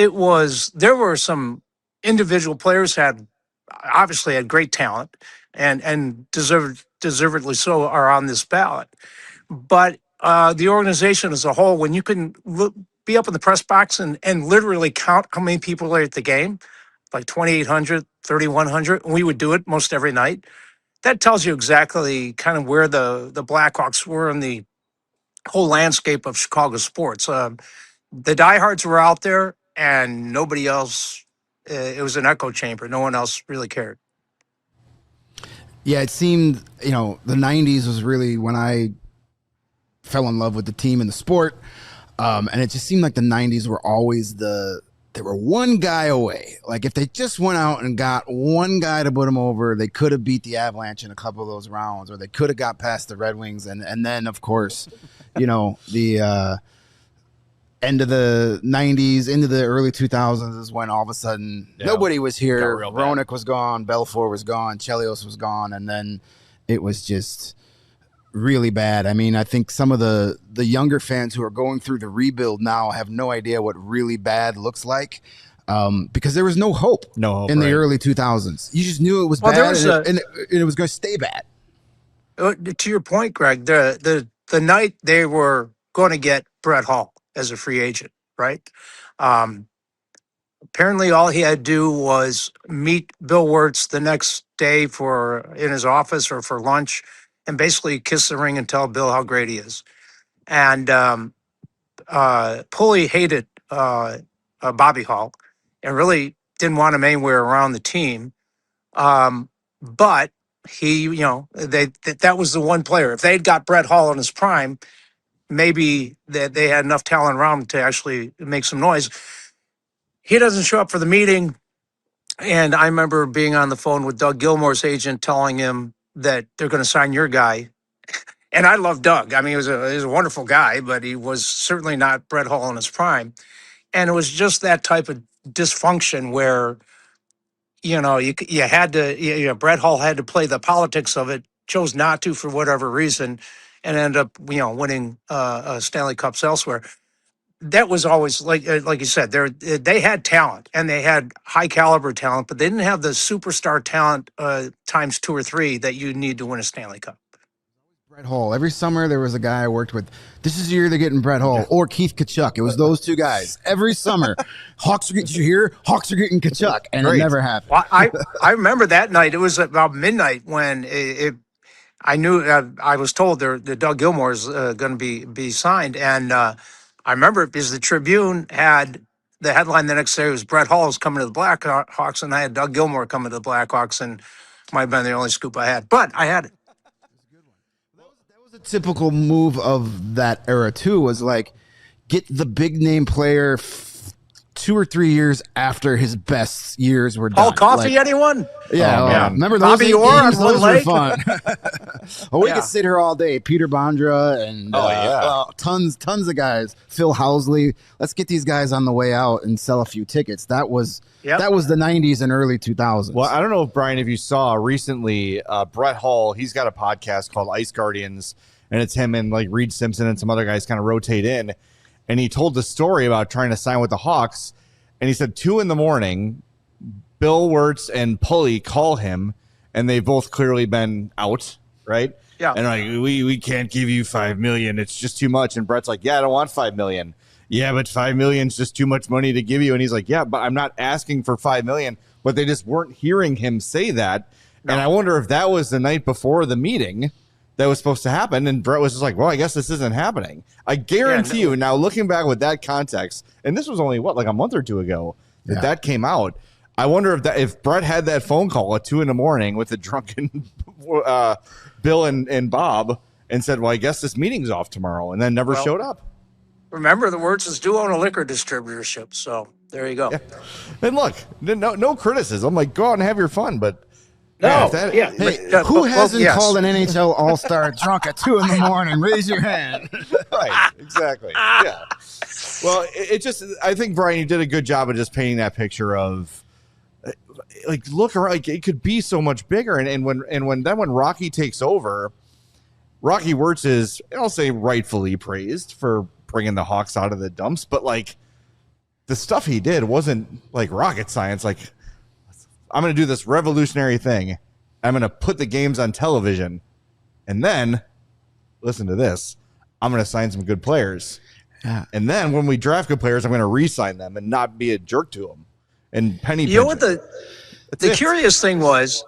There were some individual players obviously had great talent and deservedly so are on this ballot. But the organization as a whole, when you can be up in the press box and literally count how many people are at the game, like 2,800, 3,100, and we would do it most every night, that tells you exactly kind of where the Blackhawks were in the whole landscape of Chicago sports. The diehards were out there and nobody else. It was an echo chamber. No one else really cared. Yeah, it seemed, the 90s was really when I fell in love with the team and the sport. And it just seemed like the 90s were always they were one guy away. Like if they just went out and got one guy to put them over, they could have beat the Avalanche in a couple of those rounds, or they could have got past the Red Wings. And then, of course, the end of the 90s into the early 2000s is when all of a sudden nobody was here. Roenick was gone, Belfour was gone, Chelios was gone, and then it was just really bad. I mean, I think some of the younger fans who are going through the rebuild now have no idea what really bad looks like, because there was no hope in the early 2000s. You just knew it was bad, and it was going to stay bad. To your point, Greg, the night they were going to get Brett Hall as a free agent, right? Apparently, all he had to do was meet Bill Wirtz the next day in his office or for lunch, and basically kiss the ring and tell Bill how great he is. And Pulley hated Bobby Hall and really didn't want him anywhere around the team. But he, that was the one player. If they'd got Brett Hall in his prime, maybe they had enough talent around him to actually make some noise. He doesn't show up for the meeting. And I remember being on the phone with Doug Gilmour's agent telling him that they're going to sign your guy. And I love Doug. I mean, he was a wonderful guy, but he was certainly not Brett Hall in his prime. And it was just that type of dysfunction where, you had to, Brett Hall had to play the politics of it, chose not to for whatever reason, and ended up, winning Stanley Cups elsewhere. that was always like you said, they had talent and they had high caliber talent, but they didn't have the superstar talent times 2 or 3 that you need to win a Stanley Cup. Brett Hull. Every summer there was a guy I worked with. This is the year they're getting Brett Hull or Keith Kachuk. It was those two guys. Every summer, Hawks are getting, you hear? Hawks are getting Kachuk, and it never happened. Well, I remember that night. It was about midnight when I knew I was told the Doug Gilmour is going to be signed, and I remember it because the Tribune had the headline the next day was Brett Hull is coming to the Blackhawks, and I had Doug Gilmour coming to the Blackhawks, and might have been the only scoop I had, but I had it. That was a typical move of that era too. Was like get the big name player 2 or 3 years after his best years were done. Paul Coffey, like, anyone? Yeah, remember those Bobby Orr games? on one Those were leg? fun. We could sit here all day. Peter Bondra and tons of guys. Phil Housley. Let's get these guys on the way out and sell a few tickets. That was the 90s and early 2000s. Well, I don't know, Brian, if you saw recently, Brett Hull, he's got a podcast called Ice Guardians, and it's him and like Reed Simpson and some other guys kind of rotate in. And he told the story about trying to sign with the Hawks. And he said 2 a.m, Bill Wirtz and Pulley call him, and they've both clearly been out, right? Yeah. And like, we can't give you $5 million. It's just too much. And Brett's like, yeah, I don't want $5 million. Yeah, but $5 million is just too much money to give you. And he's like, yeah, but I'm not asking for $5 million. But they just weren't hearing him say that. No. And I wonder if that was the night before the meeting that was supposed to happen, and Brett was just like, well, I guess this isn't happening. I guarantee you, now looking back with that context, and this was only, like a month or two ago that came out, I wonder if Brett had that phone call at 2 a.m. with the drunken Bill and Bob and said, well, I guess this meeting's off tomorrow, and then never showed up. Remember, the Wirtzes do own a liquor distributorship, so there you go. Yeah. And look, no criticism. Like, go out and have your fun, but No, who hasn't called an NHL All-Star drunk at 2 a.m? Raise your hand. Right, exactly. Yeah. Well, it just, I think, Brian, you did a good job of just painting that picture of, like, look around, like, it could be so much bigger. And when Rocky takes over, Rocky Wirtz is, I'll say, rightfully praised for bringing the Hawks out of the dumps, but like the stuff he did wasn't like rocket science. Like, I'm going to do this revolutionary thing. I'm going to put the games on television. And then, listen to this, I'm going to sign some good players. Yeah. And then when we draft good players, I'm going to re-sign them and not be a jerk to them. And penny You know what the curious thing was?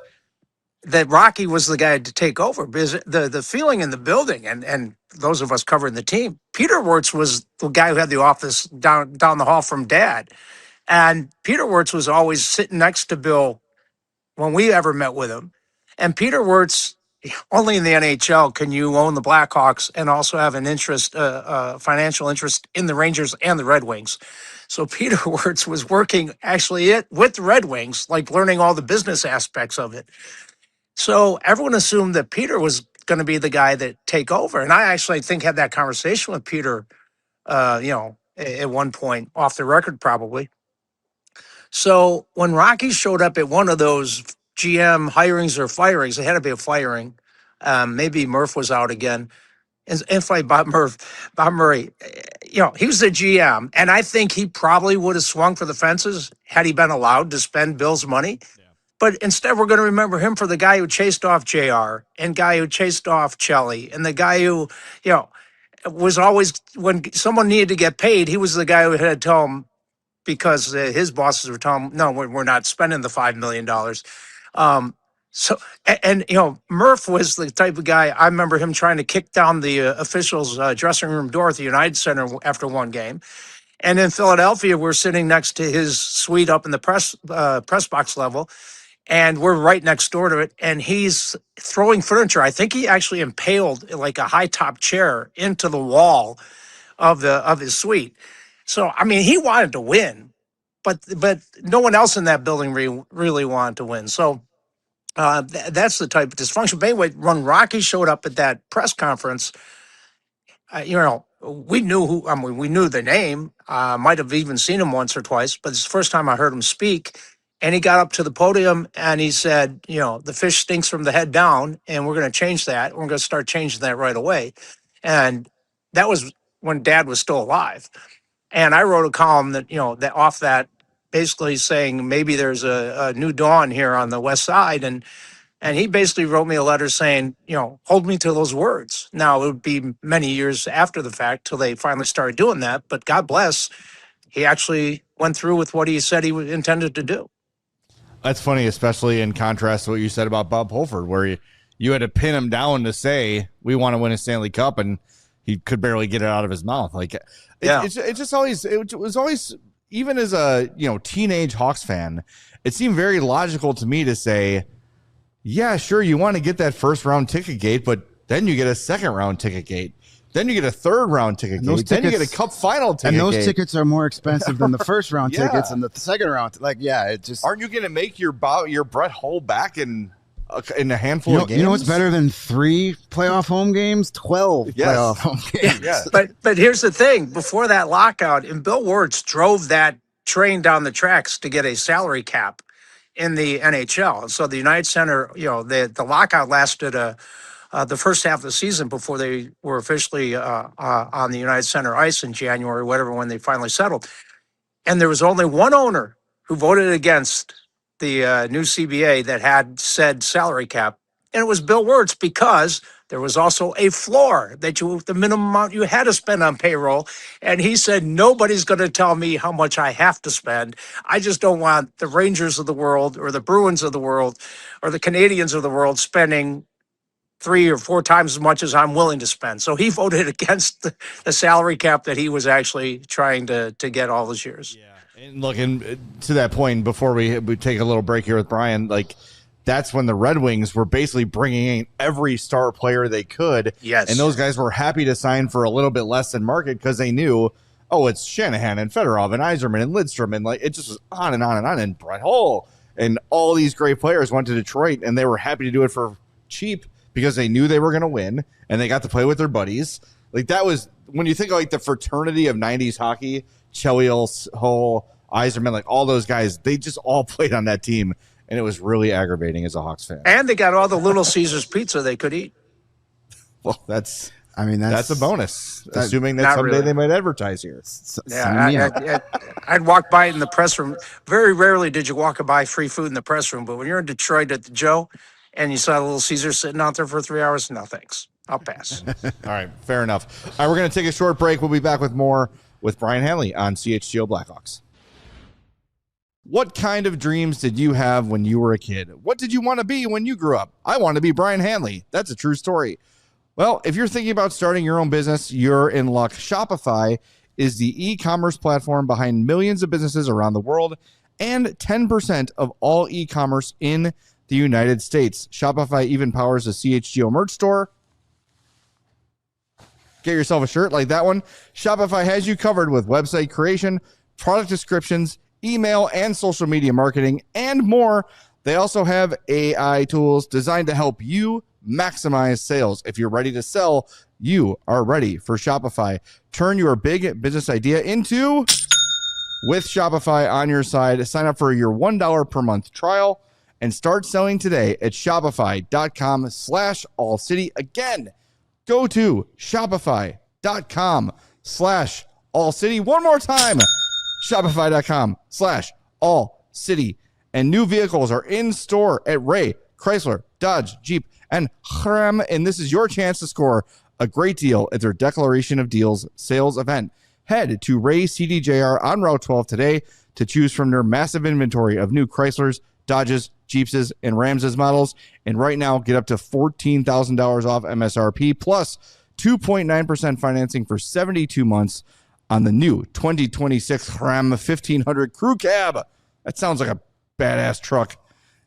That Rocky was the guy to take over, because the feeling in the building and those of us covering the team, Peter Wirtz was the guy who had the office down the hall from Dad. And Peter Wirtz was always sitting next to Bill when we ever met with him. And Peter Wirtz, only in the NHL can you own the Blackhawks and also have an interest, financial interest in the Rangers and the Red Wings. So Peter Wirtz was working actually with the Red Wings, like learning all the business aspects of it. So everyone assumed that Peter was going to be the guy that take over. And I actually think had that conversation with Peter, at one point off the record, probably. So when Rocky showed up at one of those GM hirings or firings, it had to be a firing. Maybe Murph was out again. And fight Bob Murray, he was the GM. And I think he probably would have swung for the fences had he been allowed to spend Bill's money. Yeah. But instead, we're going to remember him for the guy who chased off JR and guy who chased off Chelly and the guy who, was always, when someone needed to get paid, he was the guy who had to tell him, because his bosses were telling him, no, we're not spending the $5 million. Murph was the type of guy, I remember him trying to kick down the officials' dressing room door at the United Center after one game. And in Philadelphia, we're sitting next to his suite up in the press box level, and we're right next door to it. And he's throwing furniture. I think he actually impaled like a high top chair into the wall of his suite. So, I mean, he wanted to win, but no one else in that building really wanted to win. So that's the type of dysfunction. But anyway, when Rocky showed up at that press conference, we knew we knew the name, might have even seen him once or twice, but it's the first time I heard him speak. And he got up to the podium and he said, the fish stinks from the head down, and we're going to change that. We're going to start changing that right away. And that was when Dad was still alive. And I wrote a column that, that off that, basically saying maybe there's a new dawn here on the West Side. And he basically wrote me a letter saying, hold me to those words. Now, it would be many years after the fact till they finally started doing that. But God bless, he actually went through with what he said he intended to do. That's funny, especially in contrast to what you said about Bob Holford, where you had to pin him down to say, we want to win a Stanley Cup, and he could barely get it out of his mouth. Like, it was always, even as a, teenage Hawks fan, it seemed very logical to me to say, yeah, sure, you want to get that first round ticket gate, but then you get a second round ticket gate. Then you get a third round ticket gate. Then you get a cup final ticket. And those gate. Tickets are more expensive than the first round tickets and the second round. It just. Aren't you going to make your Brett Hull back in a handful of games? You know what's better than 3 playoff home games? 12 playoff home games. Yes. But here's the thing. Before that lockout, and Bill Wirtz drove that train down the tracks to get a salary cap in the NHL. And so the United Center, the lockout lasted the first half of the season before they were officially on the United Center ice in January, whatever, when they finally settled. And there was only one owner who voted against the new CBA that had said salary cap, and it was Bill Wirtz, because there was also a floor that the minimum amount you had to spend on payroll. And he said, nobody's going to tell me how much I have to spend. I just don't want the Rangers of the world or the Bruins of the world or the Canadians of the world spending 3 or 4 times as much as I'm willing to spend. So he voted against the salary cap that he was actually trying to get all those years. Yeah. And look, and to that point, before we take a little break here with Brian, like, that's when the Red Wings were basically bringing in every star player they could. Yes. And those guys were happy to sign for a little bit less than market because they knew, it's Shanahan and Fedorov and Yzerman and Lidstrom. And like, it just was on and on and on. And Brett Hull and all these great players went to Detroit, and they were happy to do it for cheap because they knew they were going to win and they got to play with their buddies. Like, that was, when you think of like the fraternity of 90s hockey, Chelios, Hull, Yzerman, like all those guys, they just all played on that team. And it was really aggravating as a Hawks fan. And they got all the Little Caesars pizza they could eat. Well, that's a bonus, assuming that someday really. They might advertise here. I'd walk by in the press room. Very rarely did you walk by free food in the press room, but when you're in Detroit at the Joe and you saw Little Caesars sitting out there for 3 hours, no thanks. I'll pass. All right, fair enough. All right, we're going to take a short break. We'll be back with more with Brian Hanley on CHGO Blackhawks. What kind of dreams did you have when you were a kid? What did you want to be when you grew up? I want to be Brian Hanley. That's a true story. Well, if you're thinking about starting your own business, you're in luck. Shopify is the e-commerce platform behind millions of businesses around the world and 10% of all e-commerce in the United States. Shopify even powers a CHGO merch store. Get yourself a shirt like that one. Shopify has you covered with website creation, product descriptions, email and social media marketing, and more. They also have AI tools designed to help you maximize sales. If you're ready to sell, you are ready for Shopify. Turn your big business idea into with Shopify on your side. Sign up for your $1 per month trial and start selling today at shopify.com/allcity. Again, go to shopify.com/allcity. One more time. Shopify.com/allcity. And new vehicles are in store at Ray, Chrysler, Dodge, Jeep, and Ram. And this is your chance to score a great deal at their Declaration of Deals sales event. Head to Ray CDJR on Route 12 today to choose from their massive inventory of new Chryslers, Dodges, Jeeps, and Rams models. And right now, get up to $14,000 off MSRP plus 2.9% financing for 72 months on the new 2026 Ram 1500 Crew Cab. That sounds like a badass truck.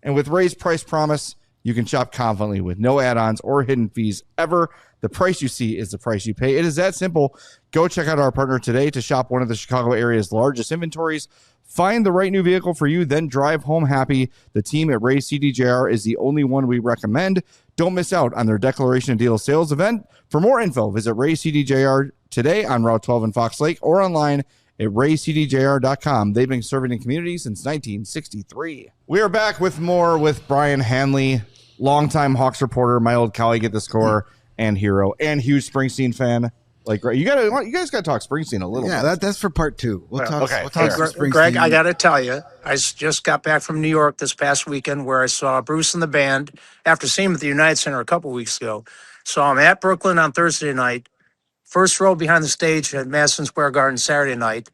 And with Ray's price promise, you can shop confidently with no add-ons or hidden fees ever. The price you see is the price you pay. It is that simple. Go check out our partner today to shop one of the Chicago area's largest inventories. Find the right new vehicle for you, then drive home happy. The team at Ray CDJR is the only one we recommend. Don't miss out on their Declaration of Deals sales event. For more info, visit Ray CDJR today on Route 12 in Fox Lake or online at raycdjr.com. They've been serving in community since 1963. We are back with more with Brian Hanley, longtime Hawks reporter, my old colleague at The Score and hero, and huge Springsteen fan. Like, you guys gotta talk Springsteen a little bit. That's for part 2. We'll talk. okay. We'll talk Hey, some Springsteen. Greg, I got to tell you, I just got back from New York this past weekend where I saw Bruce and the band after seeing him at the United Center a couple weeks ago. So I'm at Brooklyn on Thursday night, first row behind the stage at Madison Square Garden Saturday night.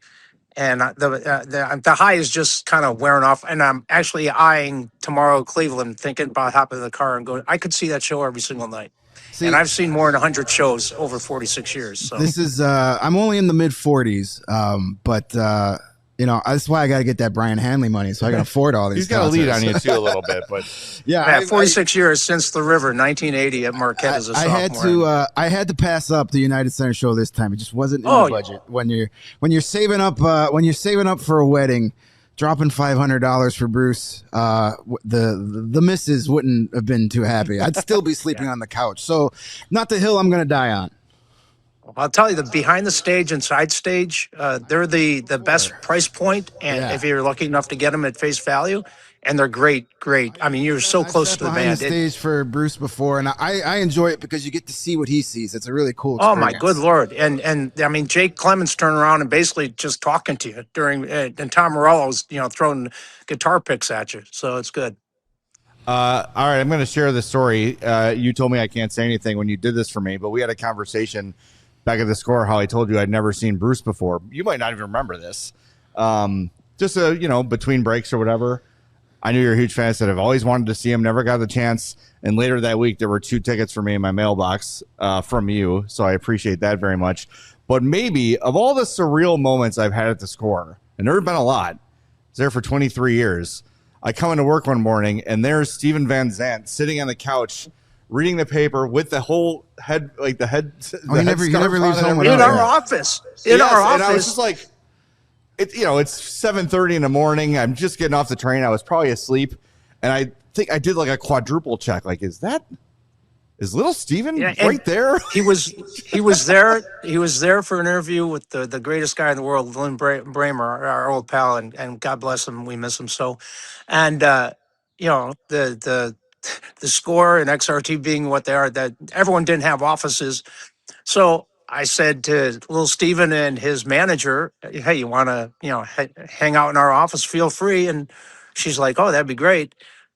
And the high is just kind of wearing off. And I'm actually eyeing tomorrow Cleveland, thinking about hopping in the car and going. I could see that show every single night. See, and I've seen more than 100 shows over 46 years. So this is I'm only in the mid 40s, but that's why I got to get that Brian Hanley money so I can afford all these. He's got a lead on you too a little bit, but yeah, 46 years since the River, 1980 at Marquette as a sophomore. I had to pass up the United Center show this time. It just wasn't in the budget. When you're saving up for a wedding, dropping $500 for Bruce, the missus wouldn't have been too happy. I'd still be sleeping on the couch. So, not the hill I'm going to die on. I'll tell you, the behind the stage and side stage, they're the best price point, and if you're lucky enough to get them at face value, and they're great. I mean, you're so close to the band. I've sat behind the stage for Bruce before, and I enjoy it because you get to see what he sees. It's a really cool experience. Oh my good Lord! And I mean, Jake Clemens turned around and basically just talking to you during, and Tom Morello's throwing guitar picks at you, so it's good. All right, I'm going to share the story. You told me I can't say anything when you did this for me, but we had a conversation back at the Score how I told you I'd never seen Bruce before. You might not even remember this. Just between breaks or whatever. I knew you're a huge fan. I said I've always wanted to see him, never got the chance. And later that week, there were 2 tickets for me in my mailbox from you. So I appreciate that very much. But maybe of all the surreal moments I've had at the Score, and there have been a lot, I was there for 23 years. I come into work one morning and there's Steven Van Zandt sitting on the couch reading the paper with the whole head, like the head. He never leaves home in our office. In our office. And I was just like, it's 7:30 in the morning. I'm just getting off the train. I was probably asleep, and I think I did like a quadruple check. Like, is little Steven right there? He was there. He was there for an interview with the greatest guy in the world, Lynn Bramer, our old pal, and God bless him. We miss him so. And the Score and XRT being what they are, that everyone didn't have offices. So I said to little Steven and his manager, hey, you want to, hang out in our office? Feel free. And she's like, oh, that'd be great.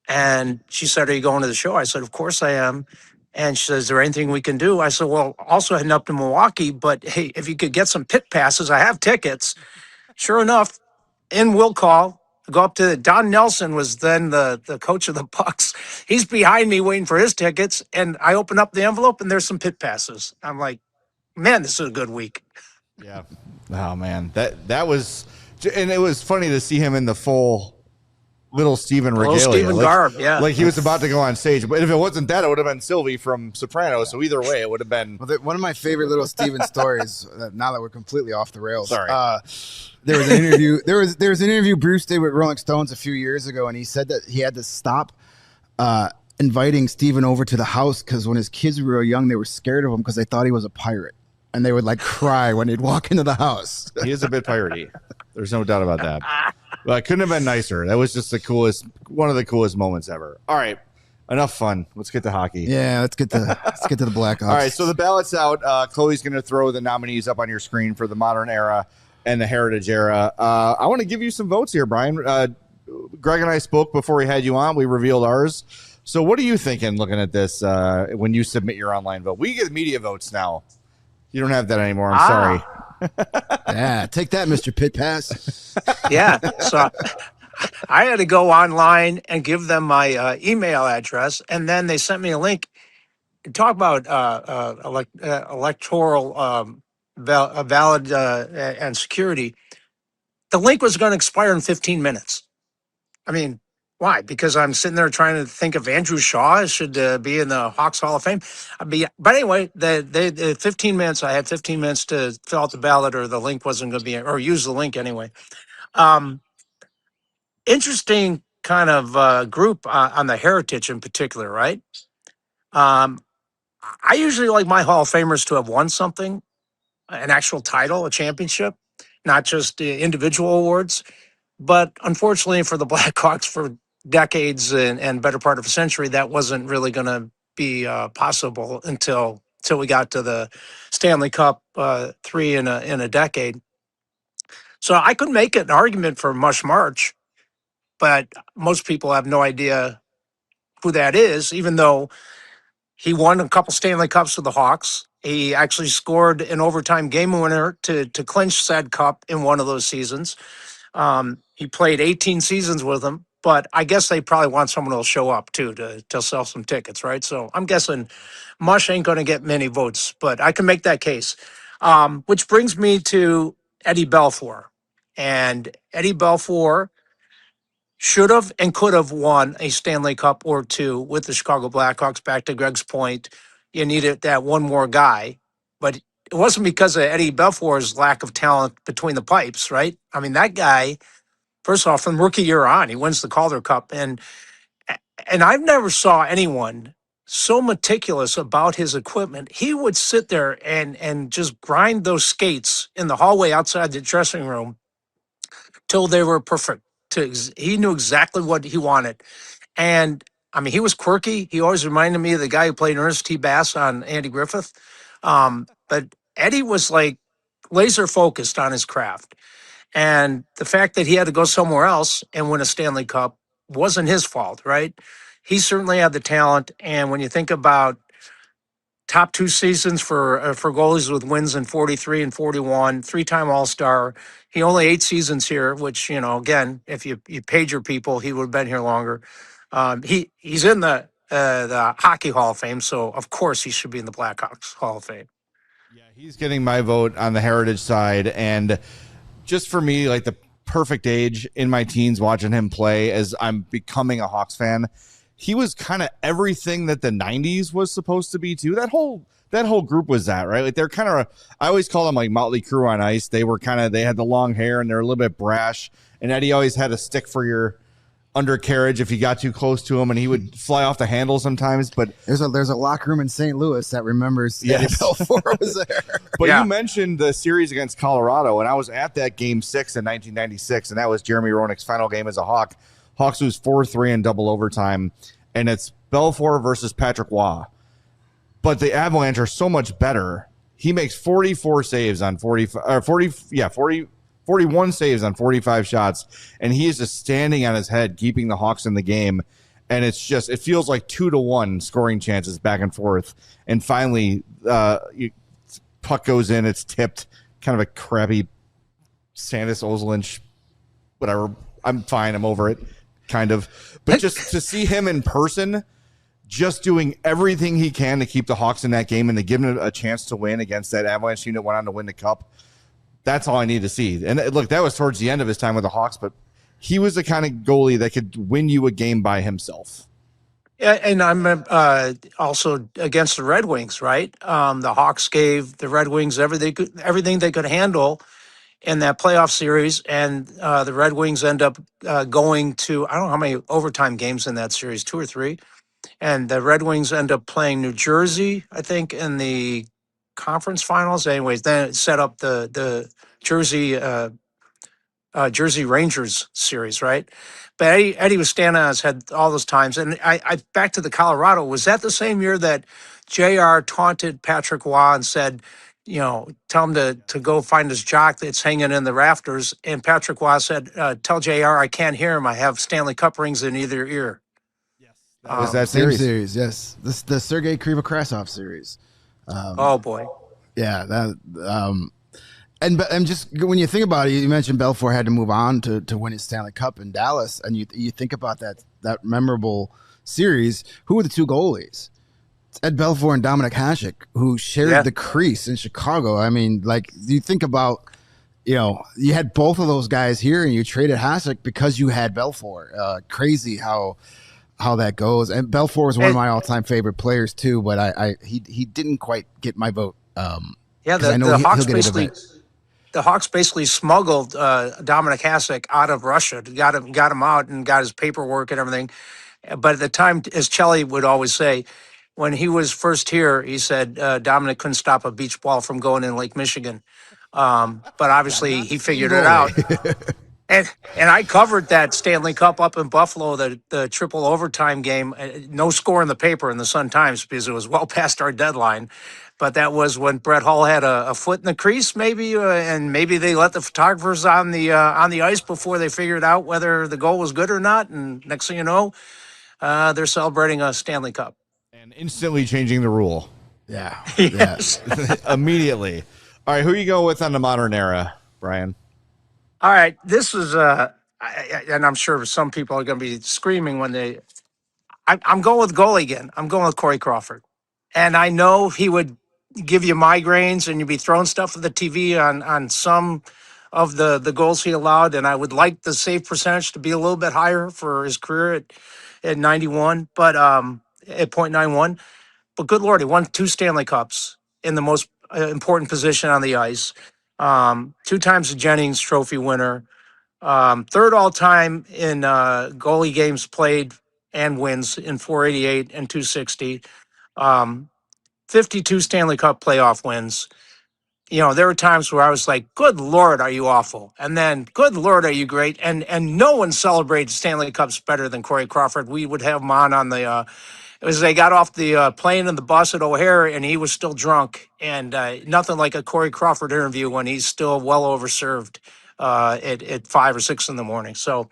And she said, are you going to the show? I said, of course I am. And she said, is there anything we can do? I said, well, also heading up to Milwaukee, but hey, if you could get some pit passes, I have tickets. Sure enough, in will call. Go up to Don Nelson was then the coach of the Bucks. He's behind me waiting for his tickets, and I open up the envelope and there's some pit passes. I'm like, man, this is a good week. Yeah. Oh man, that was, and it was funny to see him in the full little Steven regalia. Little Steven garb, yeah. Like he was about to go on stage, but if it wasn't that, it would have been Sylvie from Sopranos. So either way, it would have been. Well, one of my favorite little Steven stories. Now that we're completely off the rails, sorry. There was an interview. There was an interview Bruce did with Rolling Stones a few years ago, and he said that he had to stop inviting Steven over to the house because when his kids were young, they were scared of him because they thought he was a pirate, and they would like cry when he'd walk into the house. He is a bit piratey. There's no doubt about that. Well, it couldn't have been nicer. That was just one of the coolest moments ever. All right, enough fun. Let's get to hockey. Yeah, let's get to the Blackhawks. All right, so the ballot's out. Chloe's going to throw the nominees up on your screen for the modern era and the heritage era. I want to give you some votes here, Brian. Greg and I spoke before we had you on. We revealed ours. So what are you thinking looking at this when you submit your online vote? We get media votes now. You don't have that anymore. I'm sorry. Yeah, take that, Mr. Pit Pass. Yeah, so I had to go online and give them my email address, and then they sent me a link. Talk about electoral valid and security. The link was going to expire in 15 minutes. I mean, why? Because I'm sitting there trying to think if Andrew Shaw should be in the Hawks Hall of Fame. But anyway, the 15 minutes, I had 15 minutes to fill out the ballot, or the link wasn't going to be, or use the link anyway. Interesting kind of group on the heritage in particular, right? I usually like my Hall of Famers to have won something, an actual title, a championship, not just individual awards. But unfortunately for the Blackhawks, for decades and better part of a century, that wasn't really going to be possible until till we got to the Stanley Cup 3 in a decade. So I could make an argument for Mush March, but most people have no idea who that is, even though he won a couple Stanley Cups with the Hawks. He actually scored an overtime game winner to clinch said cup in one of those seasons. He played 18 seasons with them, but I guess they probably want someone who'll show up too to sell some tickets, right? So I'm guessing Mush ain't going to get many votes, but I can make that case. Which brings me to Eddie Belfour. And Eddie Belfour should have and could have won a Stanley Cup or two with the Chicago Blackhawks. Back to Greg's point, you needed that one more guy, but it wasn't because of Eddie Belfour's lack of talent between the pipes, right? I mean, that guy, first off, from rookie year on, he wins the Calder Cup, and I've never saw anyone so meticulous about his equipment. He would sit there and just grind those skates in the hallway outside the dressing room till they were perfect. He knew exactly what he wanted. And I mean, he was quirky. He always reminded me of the guy who played Ernest T. Bass on Andy Griffith. But Eddie was like laser focused on his craft. And the fact that he had to go somewhere else and win a Stanley Cup wasn't his fault, right? He certainly had the talent. And when you think about top two seasons for goalies with wins in 43 and 41, three-time All-Star. He only 8 seasons here, which, again, if you paid your people, he would have been here longer. He's in the Hockey Hall of Fame, so of course he should be in the Blackhawks Hall of Fame. Yeah, he's getting my vote on the heritage side. And just for me, like the perfect age in my teens watching him play as I'm becoming a Hawks fan. He was kind of everything that the 90s was supposed to be too. That whole group was that, right? Like they're kind of, I always call them like Motley Crue on ice. They had the long hair and they're a little bit brash. And Eddie always had a stick for your undercarriage if you got too close to him, and he would fly off the handle sometimes. But there's a locker room in St. Louis that remembers Eddie Belfour was there. But you mentioned the series against Colorado, and I was at that game 6 in 1996, and that was Jeremy Roenick's final game as a Hawk. Hawks lose 4-3 in double overtime, and it's Belfour versus Patrick Waugh. But the Avalanche are so much better. He makes 44 saves on 41 saves on 45 shots, and he is just standing on his head, keeping the Hawks in the game. And it feels like 2-1 scoring chances back and forth. And finally, puck goes in, it's tipped, kind of a crappy Sandis Ozolinsh, whatever. I'm fine, I'm over it, kind of. But just to see him in person, just doing everything he can to keep the Hawks in that game and to give him a chance to win against that Avalanche team that went on to win the Cup. That's all I need to see. And look, that was towards the end of his time with the Hawks, but he was the kind of goalie that could win you a game by himself. Yeah, and I'm also against the Red Wings, right? The Hawks gave the Red Wings everything they could handle in that playoff series, and the Red Wings end up going to, I don't know how many overtime games in that series, 2 or 3. And the Red Wings end up playing New Jersey, I think, in the conference finals. Anyways, then it set up the Jersey Rangers series, right? But Eddie was standing on his head all those times. And I back to the Colorado, was that the same year that JR taunted Patrick Waugh and said, tell him to go find his jock that's hanging in the rafters? And Patrick Waugh said, tell JR I can't hear him. I have Stanley Cup rings in either ear. That was that same series, yes. The Sergei Krivokrasov series. Oh boy, yeah. That and just when you think about it, you mentioned Belfour had to move on to win his Stanley Cup in Dallas, and you think about that memorable series. Who were the two goalies? It's Ed Belfour and Dominic Hasek, who shared the crease in Chicago. I mean, like you think about, you had both of those guys here, and you traded Hasek because you had Belfour. Crazy how that goes. And Belfour is one of my all-time favorite players too, but he didn't quite get my vote. The Hawks basically smuggled Dominic Hasek out of Russia, got him out and got his paperwork and everything. But at the time, as Chelly would always say, when he was first here, he said Dominic couldn't stop a beach ball from going in Lake Michigan. But obviously he figured it out. And I covered that Stanley Cup up in Buffalo, the triple overtime game. No score in the paper in the Sun Times because it was well past our deadline. But that was when Brett Hull had a foot in the crease, maybe, and maybe they let the photographers on the ice before they figured out whether the goal was good or not. And next thing you know, they're celebrating a Stanley Cup. And instantly changing the rule. Yeah. Yes. Immediately. All right, who you go with on the modern era, Brian? All right, this is and I'm sure some people are going to be screaming when they. I'm going with goalie again. I'm going with Corey Crawford, and I know he would give you migraines, and you'd be throwing stuff at the TV on some of the goals he allowed, and I would like the save percentage to be a little bit higher for his career at 91, but at .91. But good Lord, he won 2 Stanley Cups in the most important position on the ice. 2 times the Jennings Trophy winner. Third all time in goalie games played and wins in 488 and 260. 52 Stanley Cup playoff wins. You know, there were times where I was like, "Good Lord, are you awful?" And then, "Good Lord, are you great?" And no one celebrated Stanley Cups better than Corey Crawford. We would have him on the as they got off the plane and the bus at O'Hare, and he was still drunk. And nothing like a Corey Crawford interview when he's still well overserved at 5 or 6 in the morning. So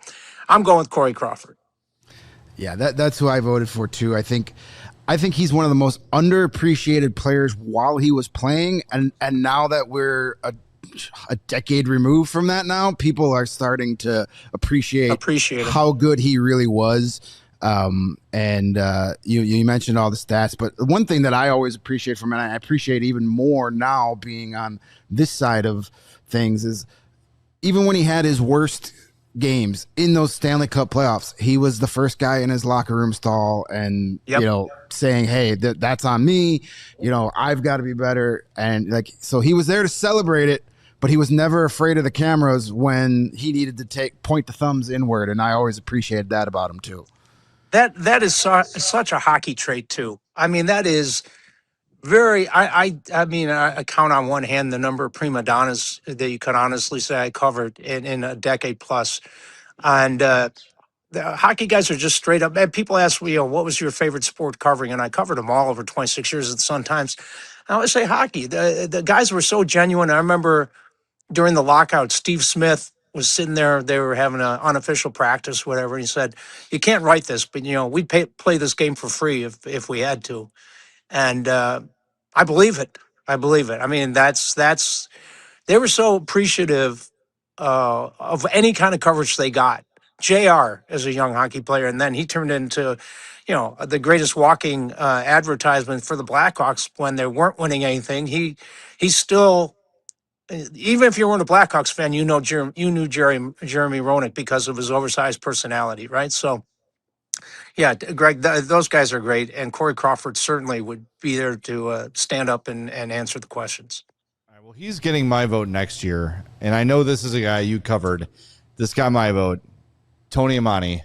I'm going with Corey Crawford. Yeah, that's who I voted for too. I think he's one of the most underappreciated players while he was playing, and now that we're a decade removed from that, now people are starting to appreciate him. How good he really was. You mentioned all the stats, but one thing that I always appreciate from him, and I appreciate even more now being on this side of things, is even when he had his worst games in those Stanley Cup playoffs, he was the first guy in his locker room stall and saying, "Hey, that's on me. I've got to be better." And so he was there to celebrate it, but he was never afraid of the cameras when he needed to point the thumbs inward. And I always appreciated that about him too. That is such a hockey trait too. I mean, that is very. I mean, I count on one hand the number of prima donnas that you could honestly say I covered in a decade plus, and the hockey guys are just straight up. And people ask me, what was your favorite sport covering? And I covered them all over 26 years at the Sun Times. I always say hockey. The guys were so genuine. I remember during the lockout, Steve Smith was sitting there. They were having an unofficial practice, whatever. And he said, "You can't write this, but we'd play this game for free if we had to." And I believe it. I believe it. I mean, that's they were so appreciative of any kind of coverage they got. JR as a young hockey player, and then he turned into, the greatest walking advertisement for the Blackhawks when they weren't winning anything. He's still, even if you weren't a Blackhawks fan, you knew Jeremy Roenick because of his oversized personality, right? So, yeah, Greg, those guys are great, and Corey Crawford certainly would be there to stand up and answer the questions. All right, well, he's getting my vote next year, and I know this is a guy you covered. This got my vote. Tony Amani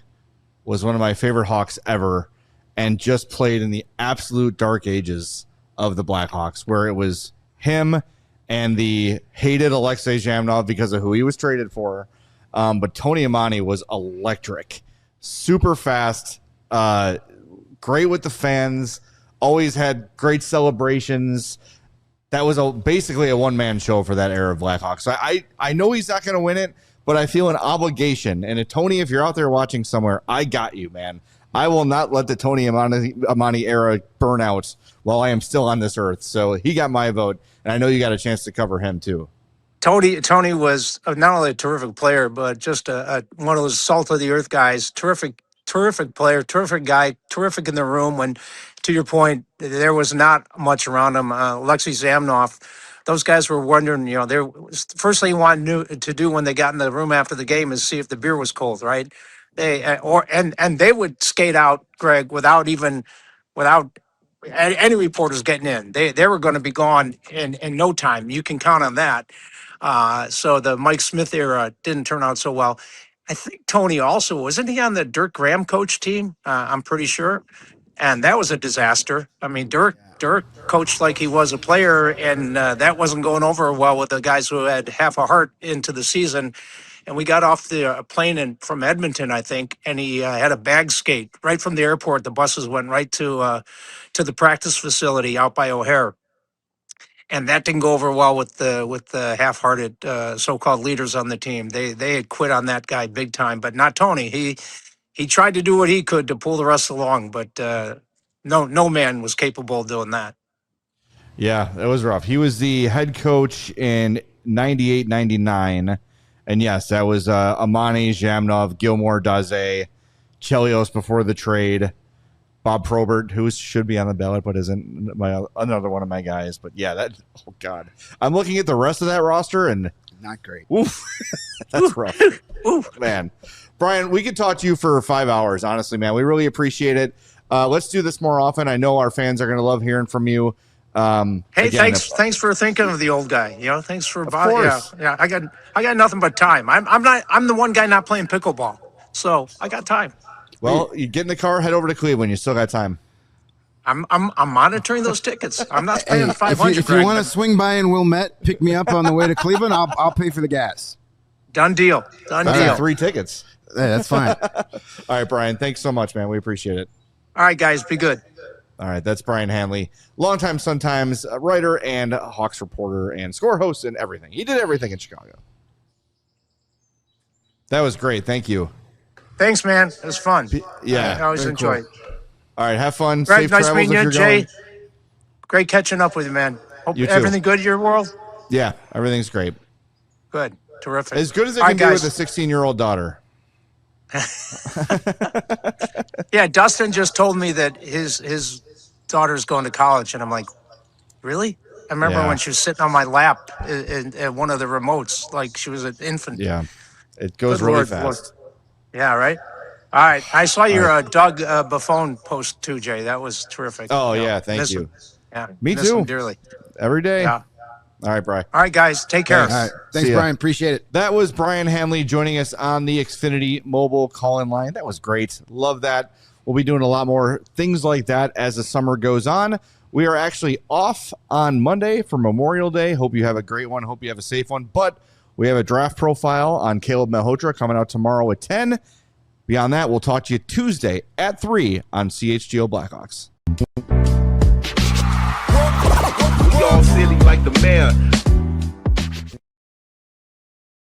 was one of my favorite Hawks ever, and just played in the absolute dark ages of the Blackhawks, where it was him and the hated Alexei Zhamnov because of who he was traded for. But Tony Amani was electric, super fast, great with the fans, always had great celebrations. That was basically a one-man show for that era of Blackhawks. So I know he's not going to win it, but I feel an obligation. And Tony, if you're out there watching somewhere, I got you, man. I will not let the Tony Amani era burn out while I am still on this earth. So he got my vote, and I know you got a chance to cover him too. Tony was not only a terrific player, but just one of those salt of the earth guys. Terrific player, terrific guy, terrific in the room. When, to your point, there was not much around him. Alexei Zhamnov, those guys were wondering. The first thing you wanted to do when they got in the room after the game is see if the beer was cold, right? And they would skate out, Greg, without any reporters getting in. They were going to be gone in no time. You can count on that. So the Mike Smith era didn't turn out so well. I think Tony also, wasn't he on the Dirk Graham coach team? I'm pretty sure. And that was a disaster. I mean, Dirk coached like he was a player, and that wasn't going over well with the guys who had half a heart into the season. and we got off the plane from Edmonton, I think, and he had a bag skate right from the airport. The buses went right to the practice facility out by O'Hare, and that didn't go over well with the half-hearted so-called leaders on the team. They had quit on that guy big time, but not Tony. He tried to do what he could to pull the rest along, but no man was capable of doing that. Yeah, it was rough. He was the head coach in 98, 99. And yes, that was Amani, Zhamnov, Gilmore, Daze, Chelios before the trade, Bob Probert, who should be on the ballot but isn't, another one of my guys. But yeah, oh God. I'm looking at the rest of that roster and Not great. oof, that's rough. Oof. Man. Brian, we could talk to you for 5 hours, honestly, man. We really appreciate it. Let's do this more often. I know our fans are going to love hearing from you. Hey, again, thanks for thinking of the old guy. Thanks for course. yeah. I got nothing but time. I'm the one guy not playing pickleball, so I got time. Well, you get in the car, head over to Cleveland. You still got time. I'm monitoring those tickets. I'm not Hey, paying 500. if you want to swing by in Wilmette, pick me up on the way to Cleveland. I'll pay for the gas. Done deal. I got 3 tickets. Hey, that's fine. All right, Brian. Thanks so much, man. We appreciate it. All right, guys, be good. All right, that's Brian Hanley, longtime Sun-Times writer and Hawks reporter and score host and everything. He did everything in Chicago. That was great. Thank you. Thanks, man. It was fun. Yeah. I always very enjoy cool. it. All right, have fun. Greg, Safe nice travels meeting if you, you're Jay. going. Great catching up with you, man. Hope You too. everything good in your world. Yeah, everything's great. Good, terrific. As good as it All can right, be with guys. a 16-year-old daughter. Yeah, Dustin just told me that his daughter's going to college, and I'm like, really? I remember Yeah. when she was sitting on my lap at one of the remotes, like she was an infant. Yeah, it goes Good really Lord, fast. Yeah, right. All right, I saw your Doug Buffon post too, Jay. That was terrific. Oh, You know, yeah, thank miss you. him. Yeah, Me miss him too. dearly. Every day. Yeah. All right, Brian. All right, guys, take care. All right. Thanks, See ya. Brian. Appreciate it. That was Brian Hanley joining us on the Xfinity mobile call-in line. That was great. Love that. We'll be doing a lot more things like that as the summer goes on. We are actually off on Monday for Memorial Day. Hope you have a great one. Hope you have a safe one. But we have a draft profile on Caleb Malhotra coming out tomorrow at 10. Beyond that, we'll talk to you Tuesday at 3 on CHGO Blackhawks. We all silly like the mayor.